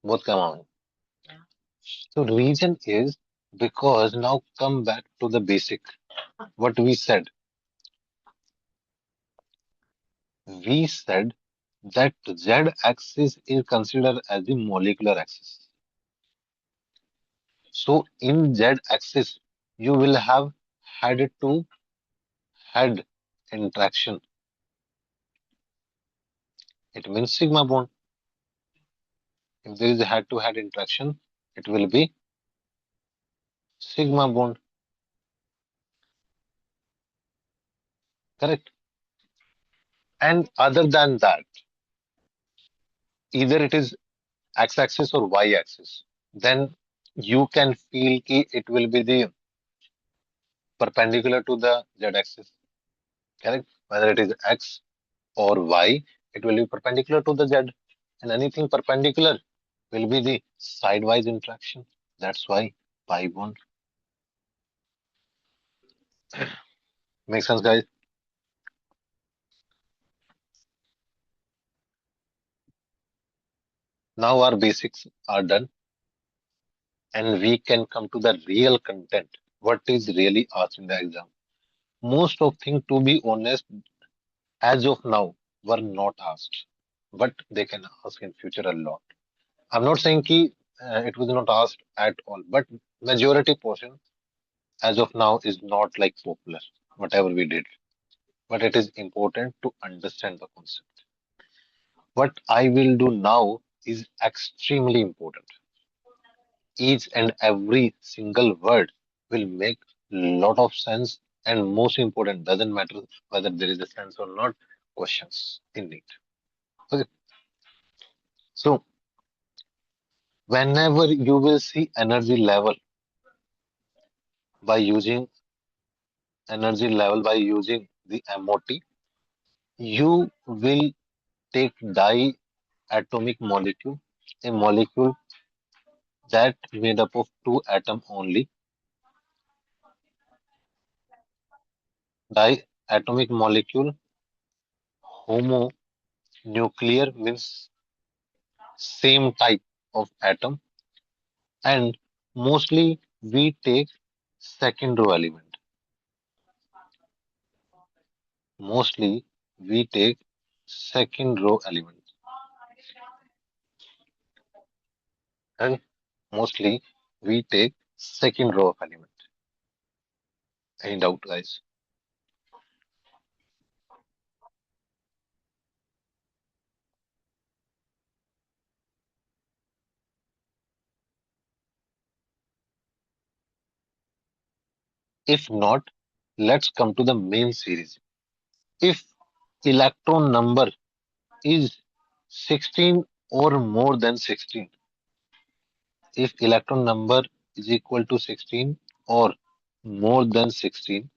Both come on. So reason is because now come back to the basic. What we said. We said that z-axis is considered as the molecular axis. So in z-axis, you will have head to head interaction. It means sigma bond. If there is a head to head interaction, it will be sigma bond. Correct? And other than that, either it is x-axis or y-axis, then you can feel ki it will be the perpendicular to the z-axis. Correct? Whether it is x or y, it will be perpendicular to the z. And anything perpendicular will be the sidewise interaction. That's why pi bond. Make sense, guys? Now our basics are done, and we can come to the real content. What is really asked in the exam? Most of things, to be honest, as of now, were not asked, but they can ask in future a lot. I'm not saying ki it was not asked at all, but majority portion as of now is not like popular, whatever we did. But it is important to understand the concept. What I will do now is extremely important. Each and every single word will make lot of sense, and most important, doesn't matter whether there is a sense or not, questions in it. Okay. So whenever you will see by using energy level by using the MOT, you will take diatomic molecule, a molecule that made up of two atoms only. Diatomic molecule, homonuclear means same type of atom, and mostly we take second row element. Mostly we take second row element. And mostly we take second row of element. Any doubt, guys? If not, let's come to the main series. If electron number is 16 or more than 16, if electron number is equal to 16 or more than 16,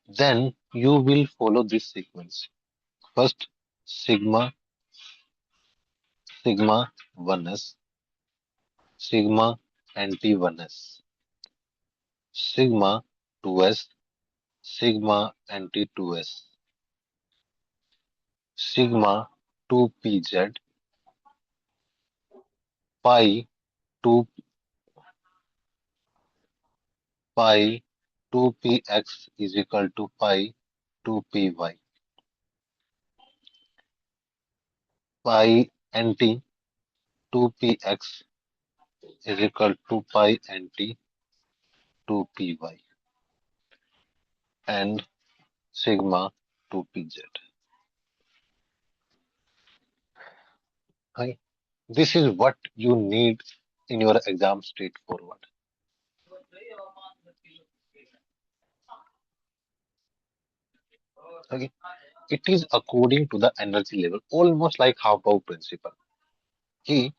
then you will follow this sequence. First, sigma, sigma 1s, sigma anti 1s, sigma 2s, sigma anti 2s, sigma 2pz, pi 2 pi 2px is equal to pi 2py, pi anti 2px is equal to pi anti 2py, and sigma 2pz. Right? This is what you need in your exam straightforward. Okay. It is according to the energy level, almost like half-bow principle. Okay.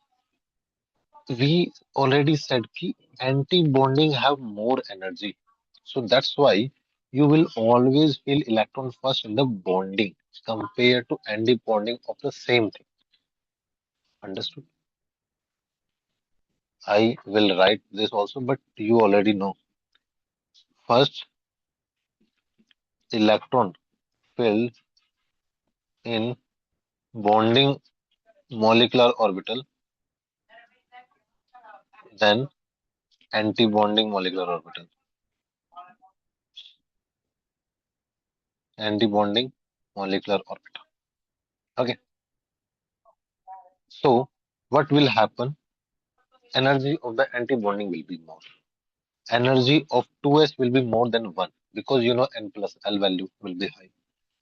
We already said that anti-bonding have more energy. So that's why you will always feel electron first in the bonding compared to anti-bonding of the same thing. Understood? I will write this also, but you already know. First, electron filled in bonding molecular orbital, then anti-bonding molecular orbital. Anti-bonding molecular orbital. Okay. So what will happen? Energy of the anti-bonding will be more. Energy of 2s will be more than 1 because you know n plus L value will be high.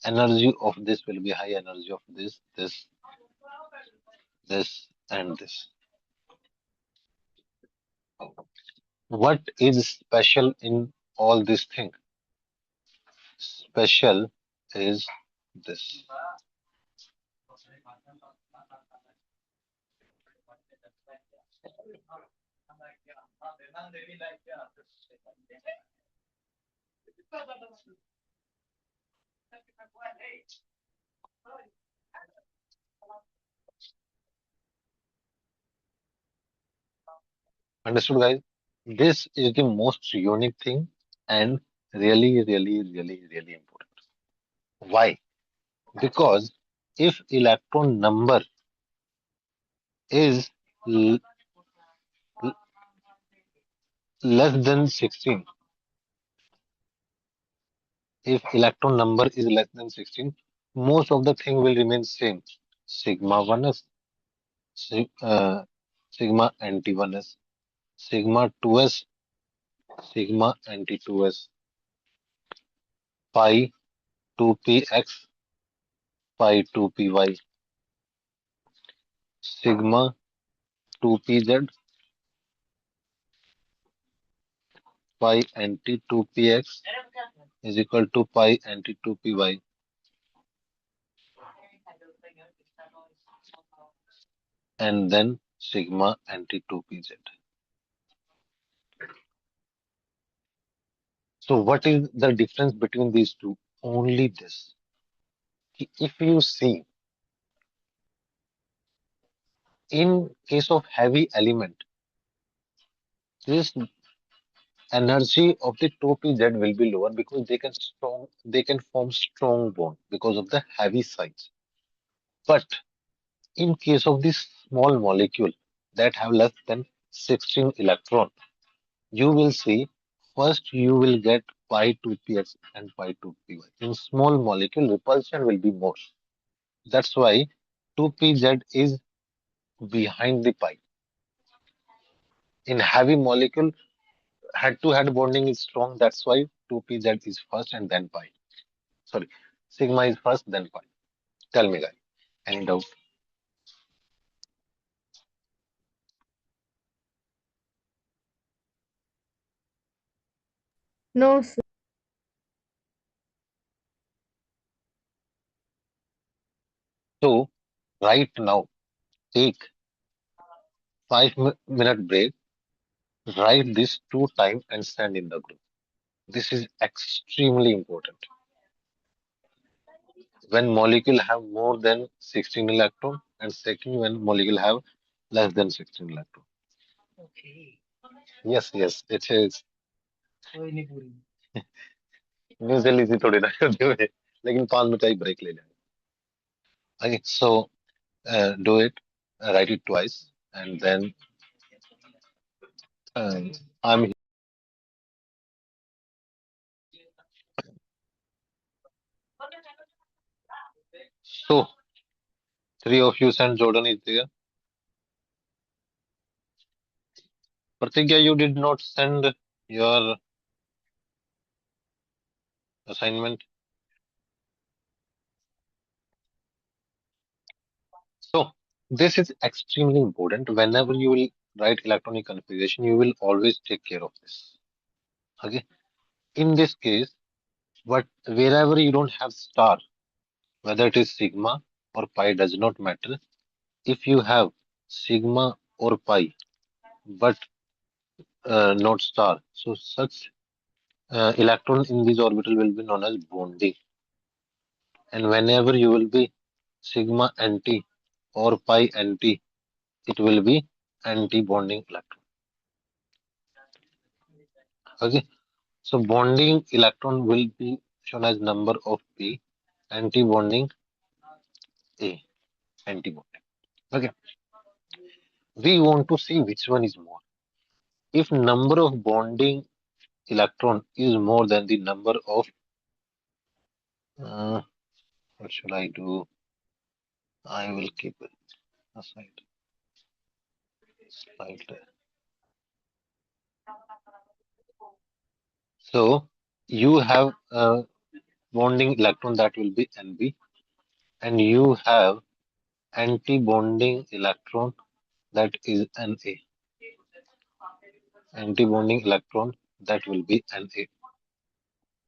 Energy of this will be high. Energy of this, and this. What is special in all this thing? Special is this. Understood, guys? This is the most unique thing and really important. Why? Because if electron number is l- l- less than 16, if electron number is less than 16, most of the thing will remain same. Sigma 1s, sigma anti 1s, sigma 2s, sigma anti 2s, pi 2px, pi 2py, sigma 2pz, pi anti 2px is equal to pi anti 2py, and then sigma anti 2pz. So what is the difference between these two? Only this. If you see, in case of heavy element, this energy of the 2pz will be lower because they can form strong bond because of the heavy size. But in case of this small molecule that have less than 16 electron, you will see first you will get pi 2px and pi 2py. In small molecule, repulsion will be more. That's why 2pz is behind the pi. In heavy molecule, head to head bonding is strong. That's why 2pz is first and then pi. Sorry, sigma is first, then pi. Tell me, guys. Any doubt? No, sir. So, right now, take 5 minute break, write this 2 times and send in the group. This is extremely important. When molecule have more than 16 electron, and second when molecule have less than 16 electron. Yes, yes, it is. Musical easy थोड़ी ना करते हुए लेकिन 5 minute का ही break ले लेंगे. Okay, so do it, write it twice, and then I'm so three of you send. Jordan is there. Pratigya, you did not send your assignment. So this is extremely important. Whenever you will write electronic configuration, you will always take care of this. Okay. In this case, but wherever you don't have star, whether it is sigma or pi, does not matter. If you have sigma or pi, but not star, so such electron in this orbital will be known as bonding. And whenever you will be sigma anti or pi anti, it will be anti-bonding electron. Okay, so bonding electron will be shown as number of P, anti-bonding A, anti-bonding. Okay, we want to see which one is more. If number of bonding electron is more than the number of, uh, what should I do? I will keep it aside. Right there. So you have a bonding electron that will be Nb, and you have anti-bonding electron that is Na. Anti-bonding electron that will be Na.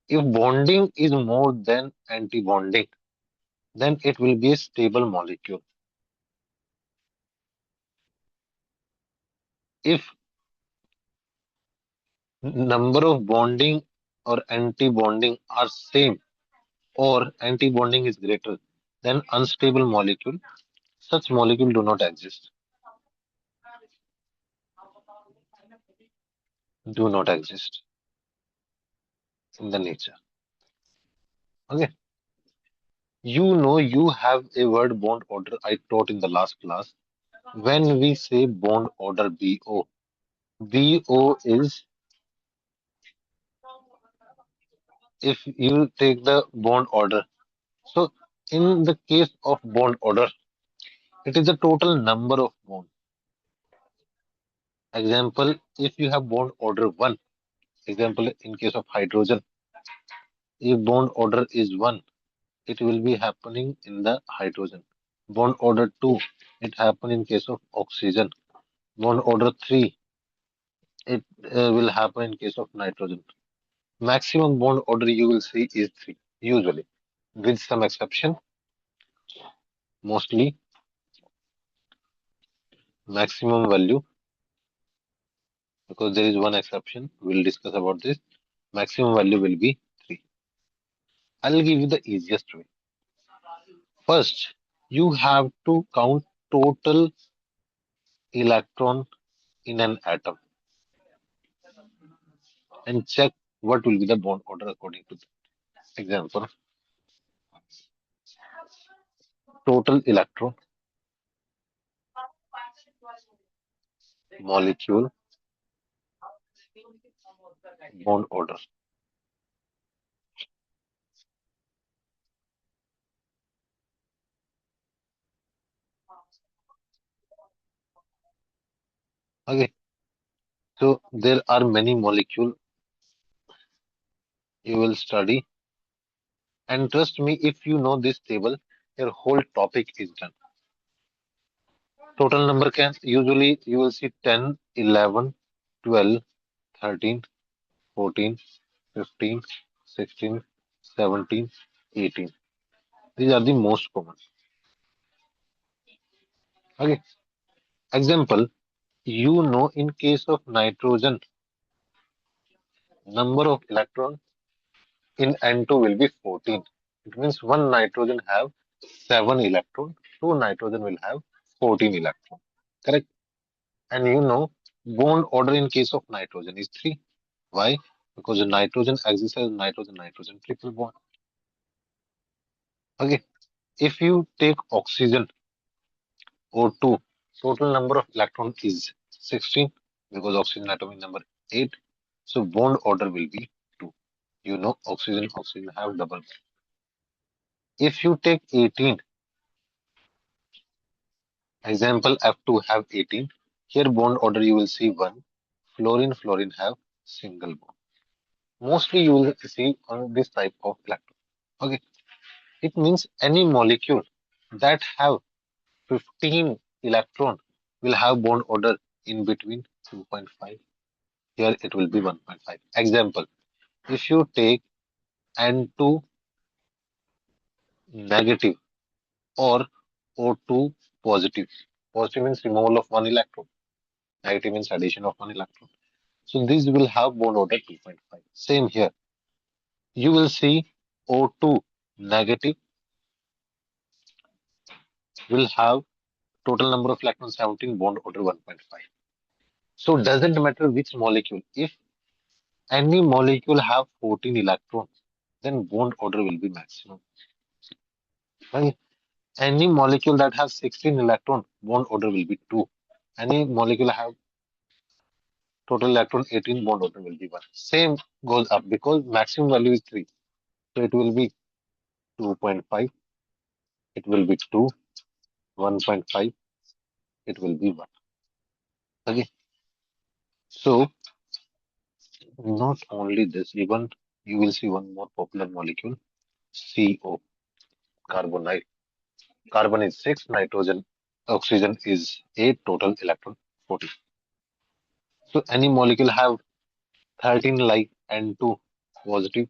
If bonding is more than anti-bonding, then it will be a stable molecule. If number of bonding or anti-bonding are same or anti-bonding is greater, then unstable molecule, such molecule do not exist. do not exist in the nature. Okay. You have a word bond order I taught in the last class. When we say bond order BO is if you take the bond order. So in the case of bond order, it is the total number of bond. Example, if you have bond order 1, example in case of hydrogen, if bond order is 1, it will be happening in the hydrogen. Bond order 2, it happen in case of oxygen. Bond order 3, it will happen in case of nitrogen. Maximum bond order you will see is 3, usually. With some exception, mostly maximum value, because there is one exception, we'll discuss about this. Maximum value will be 3. I'll give you the easiest way. First, you have to count total electron in an atom and check what will be the bond order according to that. Example, total electron, molecule, bond order. Okay, so there are many molecules you will study, and trust me, if you know this table, your whole topic is done. Total number can usually you will see 10, 11, 12, 13, 14, 15, 16, 17, 18. These are the most common. Okay. Example, in case of nitrogen, number of electron in N2 will be 14. It means one nitrogen have 7 electron, two nitrogen will have 14 electron. Correct? And bond order in case of nitrogen is 3. Why? Because the nitrogen exists as nitrogen triple bond. Okay. If you take oxygen O2, total number of electron is 16 because oxygen atomic number 8. So bond order will be 2. Oxygen have double. If you take 18, example F2 have 18. Here bond order you will see 1. Fluorine have single bond. Mostly you will see on this type of electron. Okay. It means any molecule that have 15 electron will have bond order in between 2.5. Here it will be 1.5. Example, if you take N2 negative or O2 positive, positive means removal of one electron, negative means addition of one electron. So this will have bond order 2.5. Same here. You will see O2 negative will have total number of electrons 17, bond order 1.5. So doesn't matter which molecule. If any molecule have 14 electrons, then bond order will be maximum. Right? Any molecule that has 16 electron, bond order will be 2. Any molecule have total electron 18, bond order will be 1. Same goes up because maximum value is 3. So it will be 2.5, it will be 2, 1.5, it will be 1. Okay. So not only this, even you will see one more popular molecule, CO, carbonite. Carbon is 6, nitrogen, oxygen is 8, total electron 40. So any molecule have 13 like N2 positive,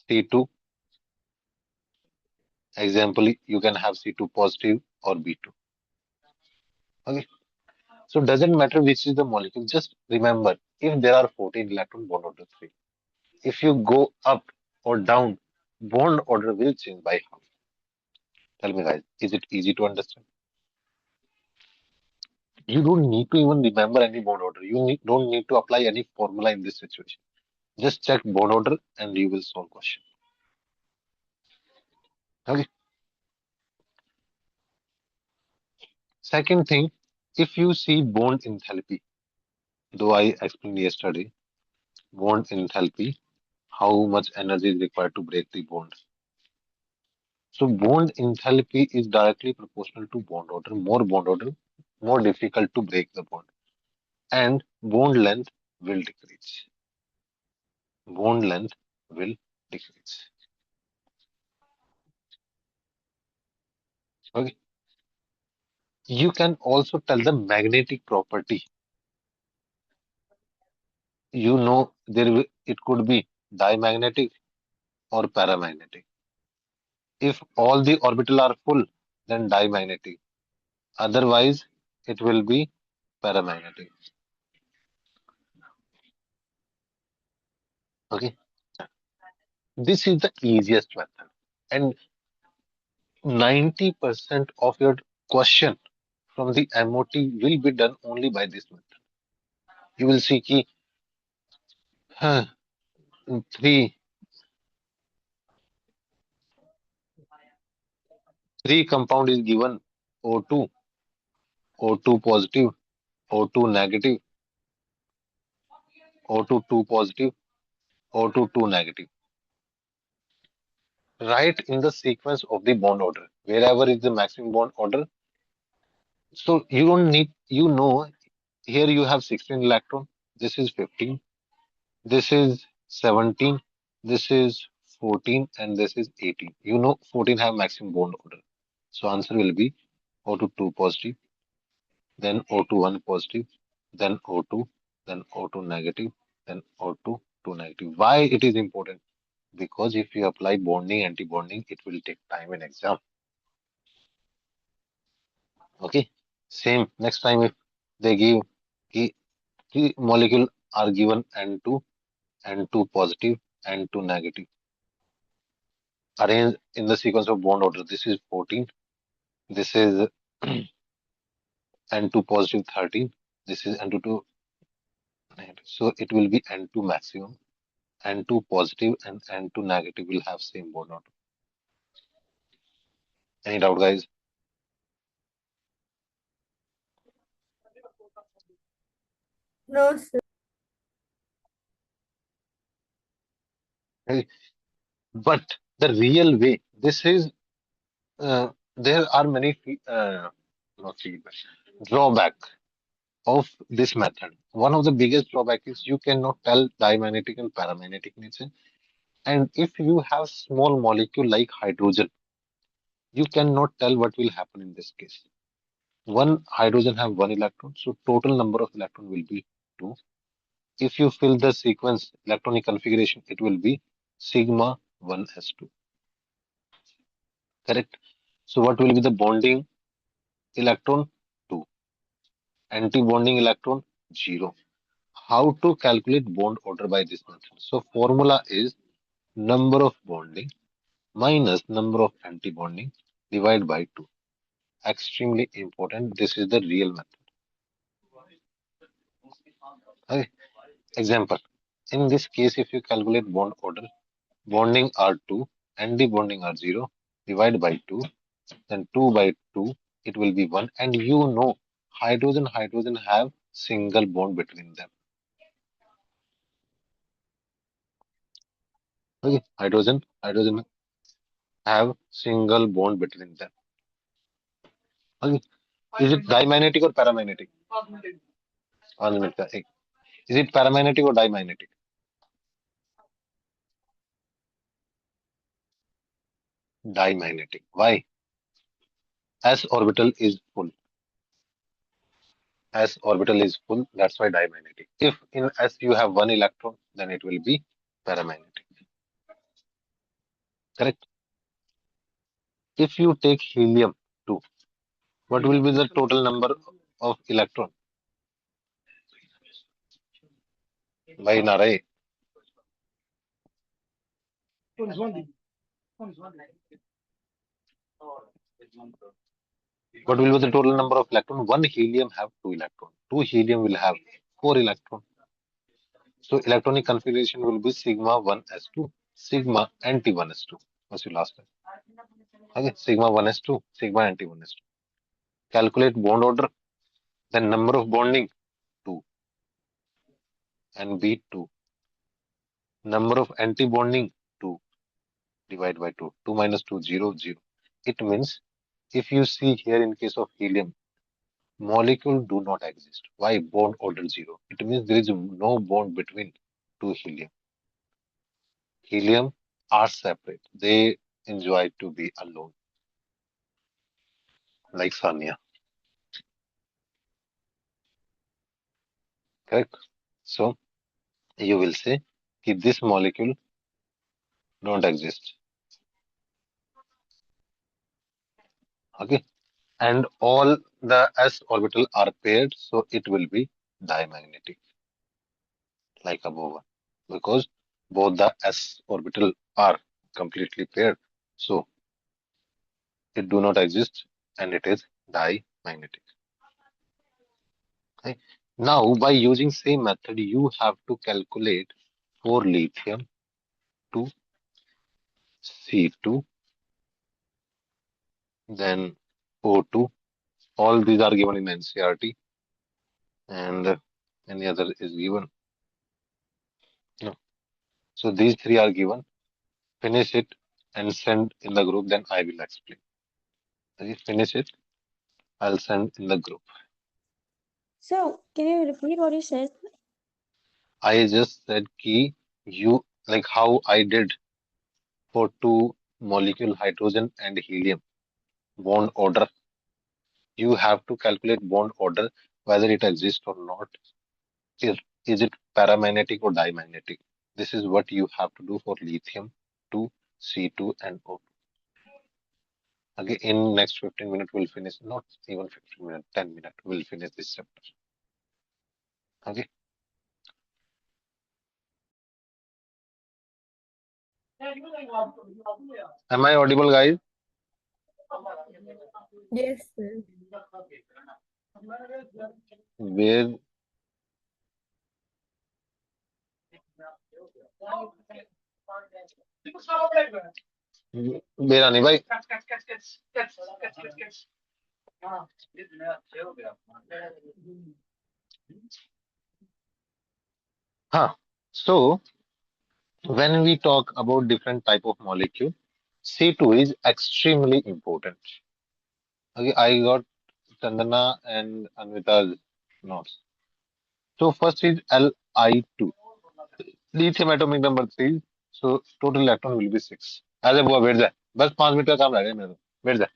C2. Example, you can have C2 positive or B2. Okay. So doesn't matter which is the molecule. Just remember, if there are 14 electron, bond order 3. If you go up or down, bond order will change by half. Tell me guys, is it easy to understand? You don't need to even remember any bond order. Don't need to apply any formula in this situation. Just check bond order and you will solve question. Okay. Second thing, if you see bond enthalpy, though I explained yesterday, bond enthalpy, how much energy is required to break the bond. So bond enthalpy is directly proportional to bond order. More bond order, more difficult to break the bond. And bond length will decrease. Bond length will decrease. Okay. You can also tell the magnetic property. You know it could be diamagnetic or paramagnetic. If all the orbital are full, then diamagnetic. Otherwise, it will be paramagnetic. Okay. This is the easiest method. And 90% of your question from the MOT will be done only by this method. You will see key huh, three three compound is given O2, O2 positive, O2 negative, O2 2 positive, O2 2 negative. Write in the sequence of the bond order, wherever is the maximum bond order. So you don't need, here you have 16 electron, this is 15, this is 17, this is 14, and this is 18. 14 have maximum bond order. So answer will be O2 2 positive, then O2 1 positive, then O2, then O2 negative, then O2 2 negative. Why it is important? Because if you apply bonding, anti-bonding, it will take time in exam. Okay. Same next time if they give three molecule are given N2, N2 positive, N2 negative. Arrange in the sequence of bond order. This is 14. This is N2 positive 13. This is N2 negative. So it will be N2 maximum. N2 positive and N2 negative will have same bond order. Any doubt, guys? No, sir. Right? But the real way, there are many not feedback, drawback of this method. One of the biggest drawback is you cannot tell diamagnetic and paramagnetic nature. And if you have small molecule like hydrogen, you cannot tell what will happen in this case. One hydrogen have one electron, so total number of electron will be two. If you fill the sequence electronic configuration, it will be sigma 1s2. Correct? So what will be the bonding electron? 2. Anti-bonding electron? 0. How to calculate bond order by this method? So formula is number of bonding minus number of anti-bonding divided by 2. Extremely important. This is the real method. Okay. Example. In this case, if you calculate bond order, bonding are 2, anti-bonding are 0, divide by 2, then 2 by 2, it will be 1. And hydrogen have single bond between them. Okay. Hydrogen have single bond between them. Okay. Is it dimagnetic or paramagnetic? 1 minute. Is it paramagnetic or dimagnetic? Dimagnetic. Why? S orbital is full. S orbital is full. That's why dimagnetic. If in S you have one electron, then it will be paramagnetic. Correct? If you take helium 2, what will be the total number of electron? By Narai. What will be the total number of electron? One helium have two electron. Two helium will have four electron. So electronic configuration will be sigma 1s2, sigma anti 1s2. What's your last time? Okay, sigma 1s2, sigma anti 1s2. Calculate bond order, then number of bonding 2 and B 2. Number of anti bonding 2 divide by 2. 2 minus 2 0 0. It means if you see here in case of helium, molecule do not exist. Why? Bond order 0. It means there is no bond between two helium. Helium are separate. They enjoy to be alone, like Sanya. Correct? So you will say that this molecule don't exist. Okay. And all the s orbital are paired, so it will be diamagnetic, like above one, because both the s orbital are completely paired, so it do not exist and it is diamagnetic. Okay. Now, by using same method, you have to calculate for lithium to C2, then O2. All these are given in NCRT, and any other is given. No. So these three are given. Finish it and send in the group. Then I will explain. Okay, finish it. I'll send in the group. So, can you repeat what you said? I just said key you like how I did for two molecule hydrogen and helium bond order. You have to calculate bond order whether it exists or not. Is, is it paramagnetic or diamagnetic? This is what you have to do for lithium 2, C2, and O2. Okay, in next 15 minutes, we'll finish, not even 15 minutes, 10 minutes, we'll finish this chapter. Okay. Am I audible, guys? Yes, sir. Where? मेरा नहीं भाई. Huh. So when we talk about different type of molecule, C2 is extremely important. Okay, I got Chandana and Anvita's notes. So first is Li2. Lithium atomic number 3. So total electron will be 6. As a बुआ बैठ जाए. बस 5 minute का काम रह गया मेरे को. बैठ जाए.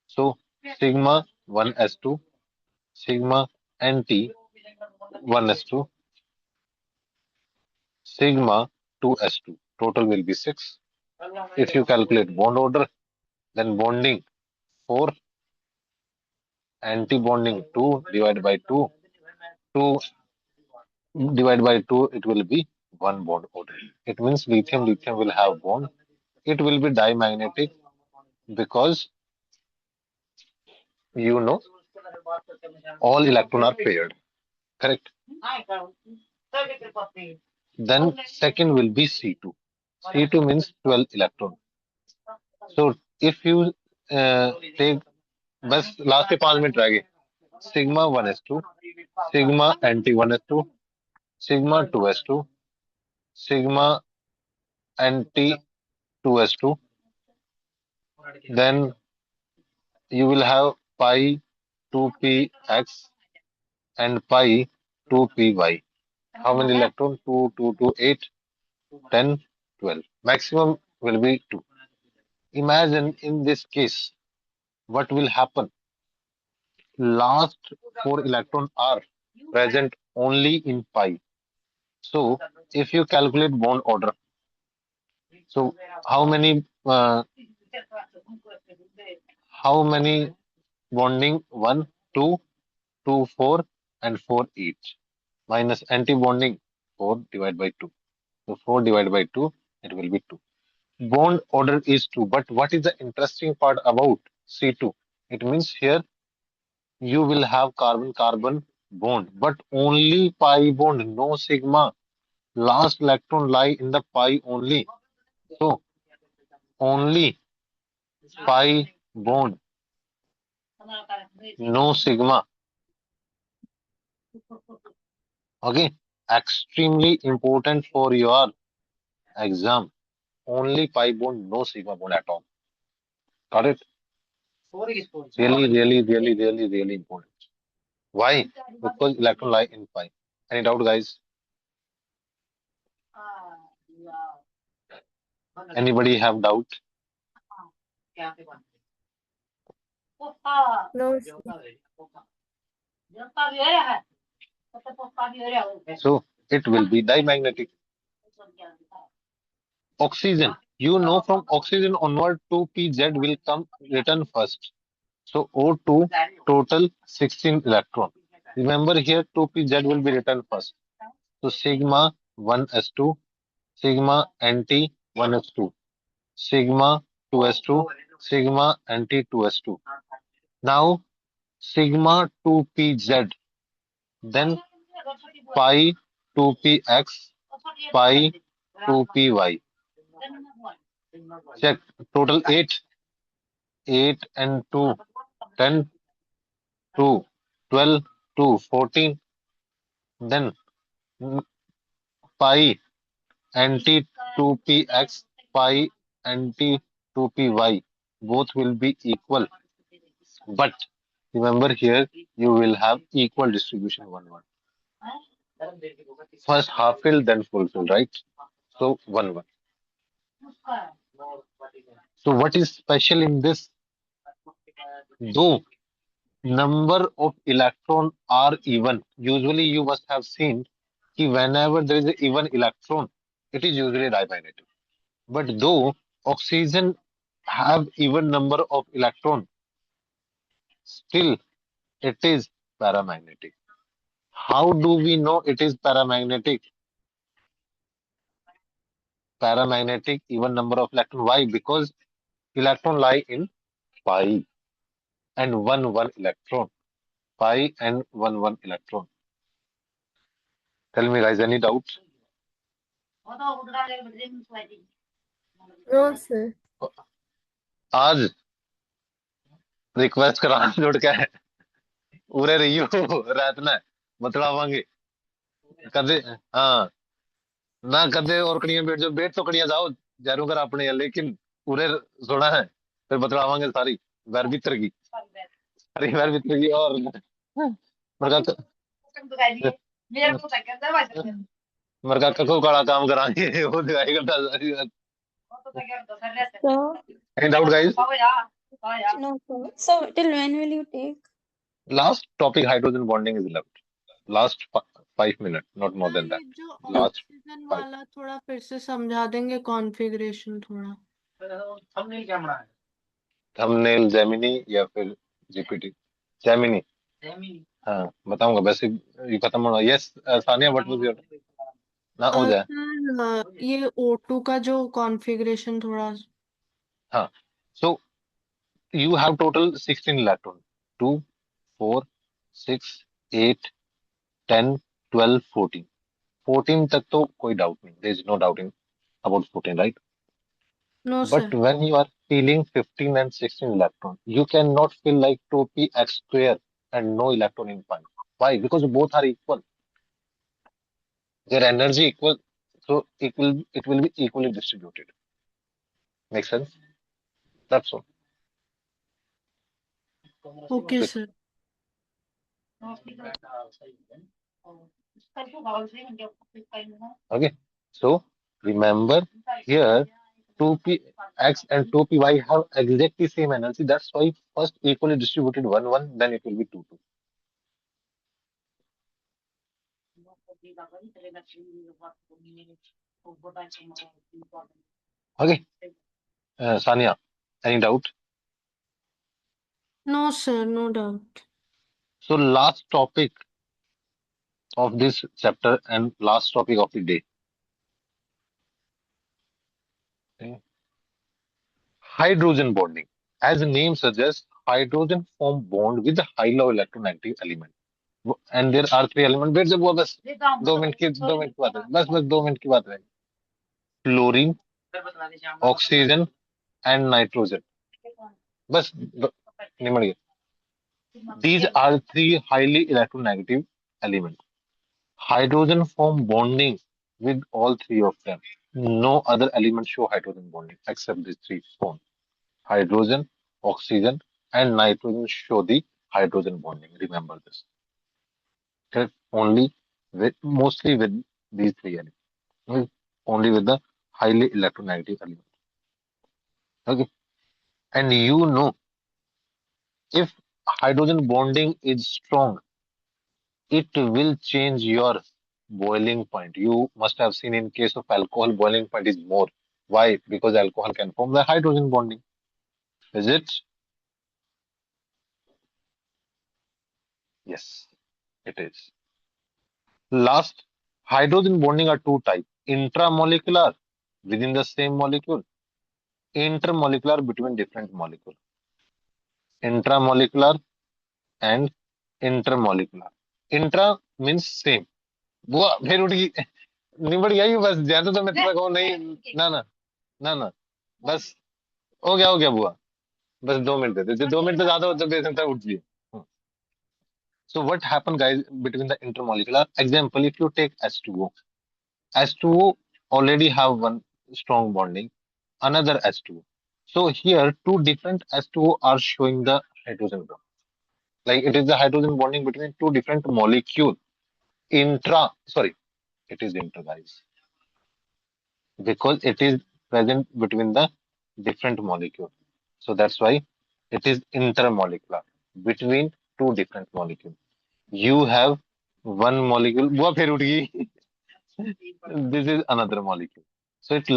So sigma 1s2, sigma anti 1s2, sigma 2s2. Total will be 6. If you calculate bond order, then bonding 4, anti-bonding 2 divided by 2, 2 divided by 2, it will be 1 bond order. It means lithium will have bond. It will be diamagnetic because you know all electron are paired. Correct? Then second will be C2. C2 means 12 electron. So if you take बस last के 5 minute रह गए sigma 1s2 sigma anti 1s2 sigma 2s2 sigma anti 2s2, then you will have pi 2px and pi 2py. How many electron? 2 2 2 8 10 12. Maximum will be 2. Imagine in this case what will happen. Last 4 electron are present only in pi. So if you calculate bond order, so how many bonding? 1, 2, 2, 4, and 4 each. Minus anti-bonding 4 divided by 2. So 4 divided by 2, it will be 2. Bond order is 2. But what is the interesting part about C2? It means here you will have carbon-carbon bond, but only pi bond, no sigma. Last electron lie in the pi only. So only pi bond, no sigma. Okay, extremely important for your exam. Only pi bond, no sigma bond at all. Got it? Really important. Why? Because electron lie in pi. Any doubt, guys? Anybody have doubt? No, sir. So it will be dimagnetic. Oxygen. You know from oxygen onward 2pz will come return first. So O2 total 16 electron. Remember here 2pz will be written first. So sigma 1s2, sigma nt 1s2, sigma 2s2, sigma nt 2s2. Now sigma 2pz, then pi 2px, pi 2py. Check total 8, 8 and 2, 10, 2, 12, 2, 14. Then pi anti 2px, pi anti 2py. Both will be equal. But remember here you will have equal distribution 1 1. First half fill, then full fill, right? So 1 1. So what is special in this? Though number of electron are even, usually you must have seen कि whenever there is an even electron, it is usually dimagnetic. But though oxygen have even number of electron, still it is paramagnetic. How do we know it is paramagnetic? Paramagnetic even number of electron. Why? Because electron lie in pi and one electron. Pi and one electron. Tell me guys, any doubts? No, sir. आज request करा जोड़ के उरे रहियो रात ना मतलावांगे कदे हाँ ना कदे और कड़ियां बैठ जाओ बैठ तो कड़ियां जाओ जरूर कर अपने लेकिन उरे सोना है फिर बतलावांगे सारी वैर भीतर की सारी वैर भीतर की और मरका मरका कको काला काम करांगे वो दिखाई करता सारी रात So, any doubt guys no, sir. So, till when will you take? Last topic hydrogen bonding is left last 5 minutes not more sir than ये that जो last ऑक्सीजन 5 वाला थोड़ा फिर से समझा देंगे कॉन्फ़िगरेशन थोड़ा थंबनेल जेमिनी या फिर जीपीटी जेमिनी हाँ बताऊंगा वैसे ये खत्म होना yes Sania what was your ना हो जाए सर ये O2 का जो कॉन्फ़िगरेशन थोड़ा हाँ so you have total 16 electron 2 4 6 8 10 12 14 14 तक तो कोई डाउट नहीं there is no doubt in about 14 right no but sir when you are feeling 15 and 16 electron you cannot feel like 2px square and no electron in pi why because both are equal their energy equal so it will be equally distributed make sense that's all okay sir okay so remember here 2px and 2py have exactly same energy that's why first equally distributed 1 1 then it will be 2 2 okay Sania any doubt no sir no doubt so last topic of this chapter and last topic of the day. Okay. Hydrogen bonding. As the name suggests, hydrogen form bond with the high low electronegative element. And there are three elements. Wait से वो बस 2 minute की बात है. बस 2 minute की बात है. Fluorine, oxygen, and nitrogen. बस निमट गया. These are three highly electronegative elements. Hydrogen form bonding with all three of them. No other element show hydrogen bonding except these three form. Hydrogen, oxygen, and nitrogen show the hydrogen bonding. Remember this. Okay? Only with mostly with these three elements. Okay? Only with the highly electronegative element. Okay. And you know, if hydrogen bonding is strong, it will change your boiling point. You must have seen in case of alcohol, boiling point is more. Why? Because alcohol can form the hydrogen bonding. Is it? Yes, it is. Last, hydrogen bonding are two types. Intramolecular within the same molecule. Intermolecular between different molecules. Intramolecular and intermolecular. Intra means same. वो फिर उठ गई निबट गया ये बस ज्यादा तो मैं तेरा कहूँ नहीं ना ना ना ना बस हो गया बुआ बस 2 मिनट दे दे 2 मिनट तो ज्यादा होता दे सकता है उठ गई so what happened guys between the intermolecular example if you take H2O already have one strong bonding another H2O so here two different H2O are showing the hydrogen bond like it is the hydrogen bonding between two different molecule sorry it is inter guys because it is present between the different molecule. So that's why it is intermolecular between two different molecules. You have one molecule. बुआ फिर उठ गई. This is another molecule. So it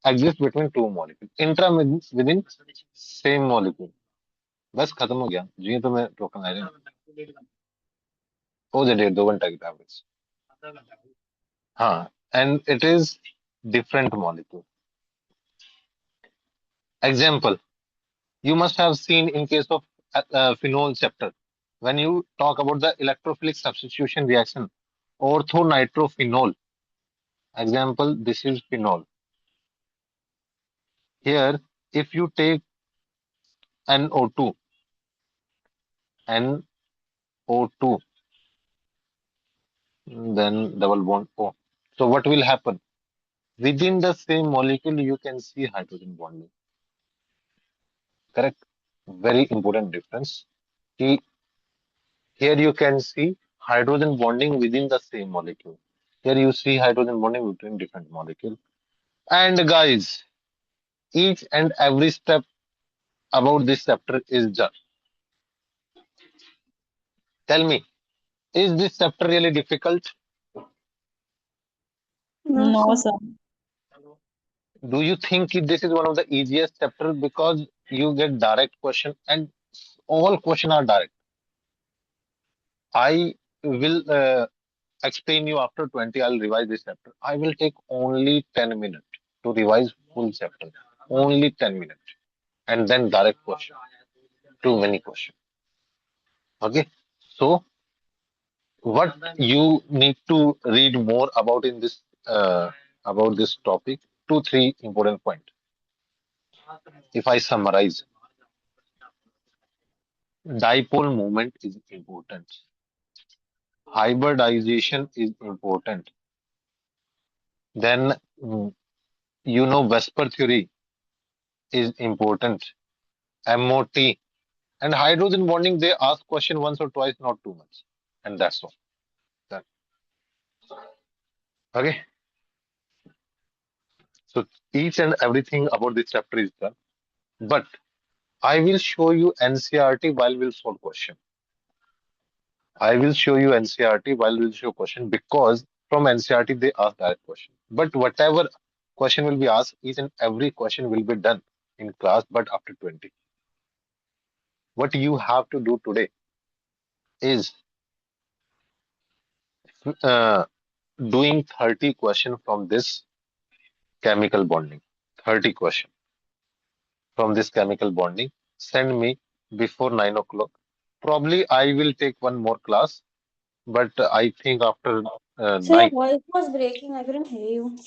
exists between two molecules. Intra means within same molecule. बस खत्म हो गया. जी तो मैं टोकन आ रहा हूँ. हो जाए 1.5 घंटा की tablets. हाँ. And it is different molecule. Example. You must have seen in case of phenol chapter when you talk about the electrophilic substitution reaction orthonitrophenol example this is phenol here if you take NO2 NO2 then double bond O so what will happen within the same molecule you can see hydrogen bonding correct very important difference here you can see hydrogen bonding within the same molecule. Here you see hydrogen bonding between different molecules. And guys, each and every step about this chapter is done. Tell me, is this chapter really difficult? No, No, sir. sir. Do you think this is one of the easiest chapters because you get direct question and all questions are direct? I will explain you after 20. I'll revise this chapter. I will take only 10 minutes to revise full chapter. Only 10 minutes. And then direct question. Too many questions. Okay. So what you need to read more about in this about this topic, 2, 3 important points. If I summarize, dipole moment is important. Hybridization is important. Then Vesper theory is important. MOT and hydrogen bonding, they ask question once or twice, not too much. And that's all. Done. Okay. So each and everything about this chapter is done. But I will show you NCRT while we'll solve question. I will show you NCRT while we'll show question because from NCRT they ask direct question. But whatever question will be asked, each and every question will be done in class, but after 20. What you have to do today is uh, doing 30 question from this chemical bonding. 30 question from this chemical bonding. Send me before 9 o'clock. Probably I will take one more class, but I think after So your night. voice was breaking. I couldn't hear you.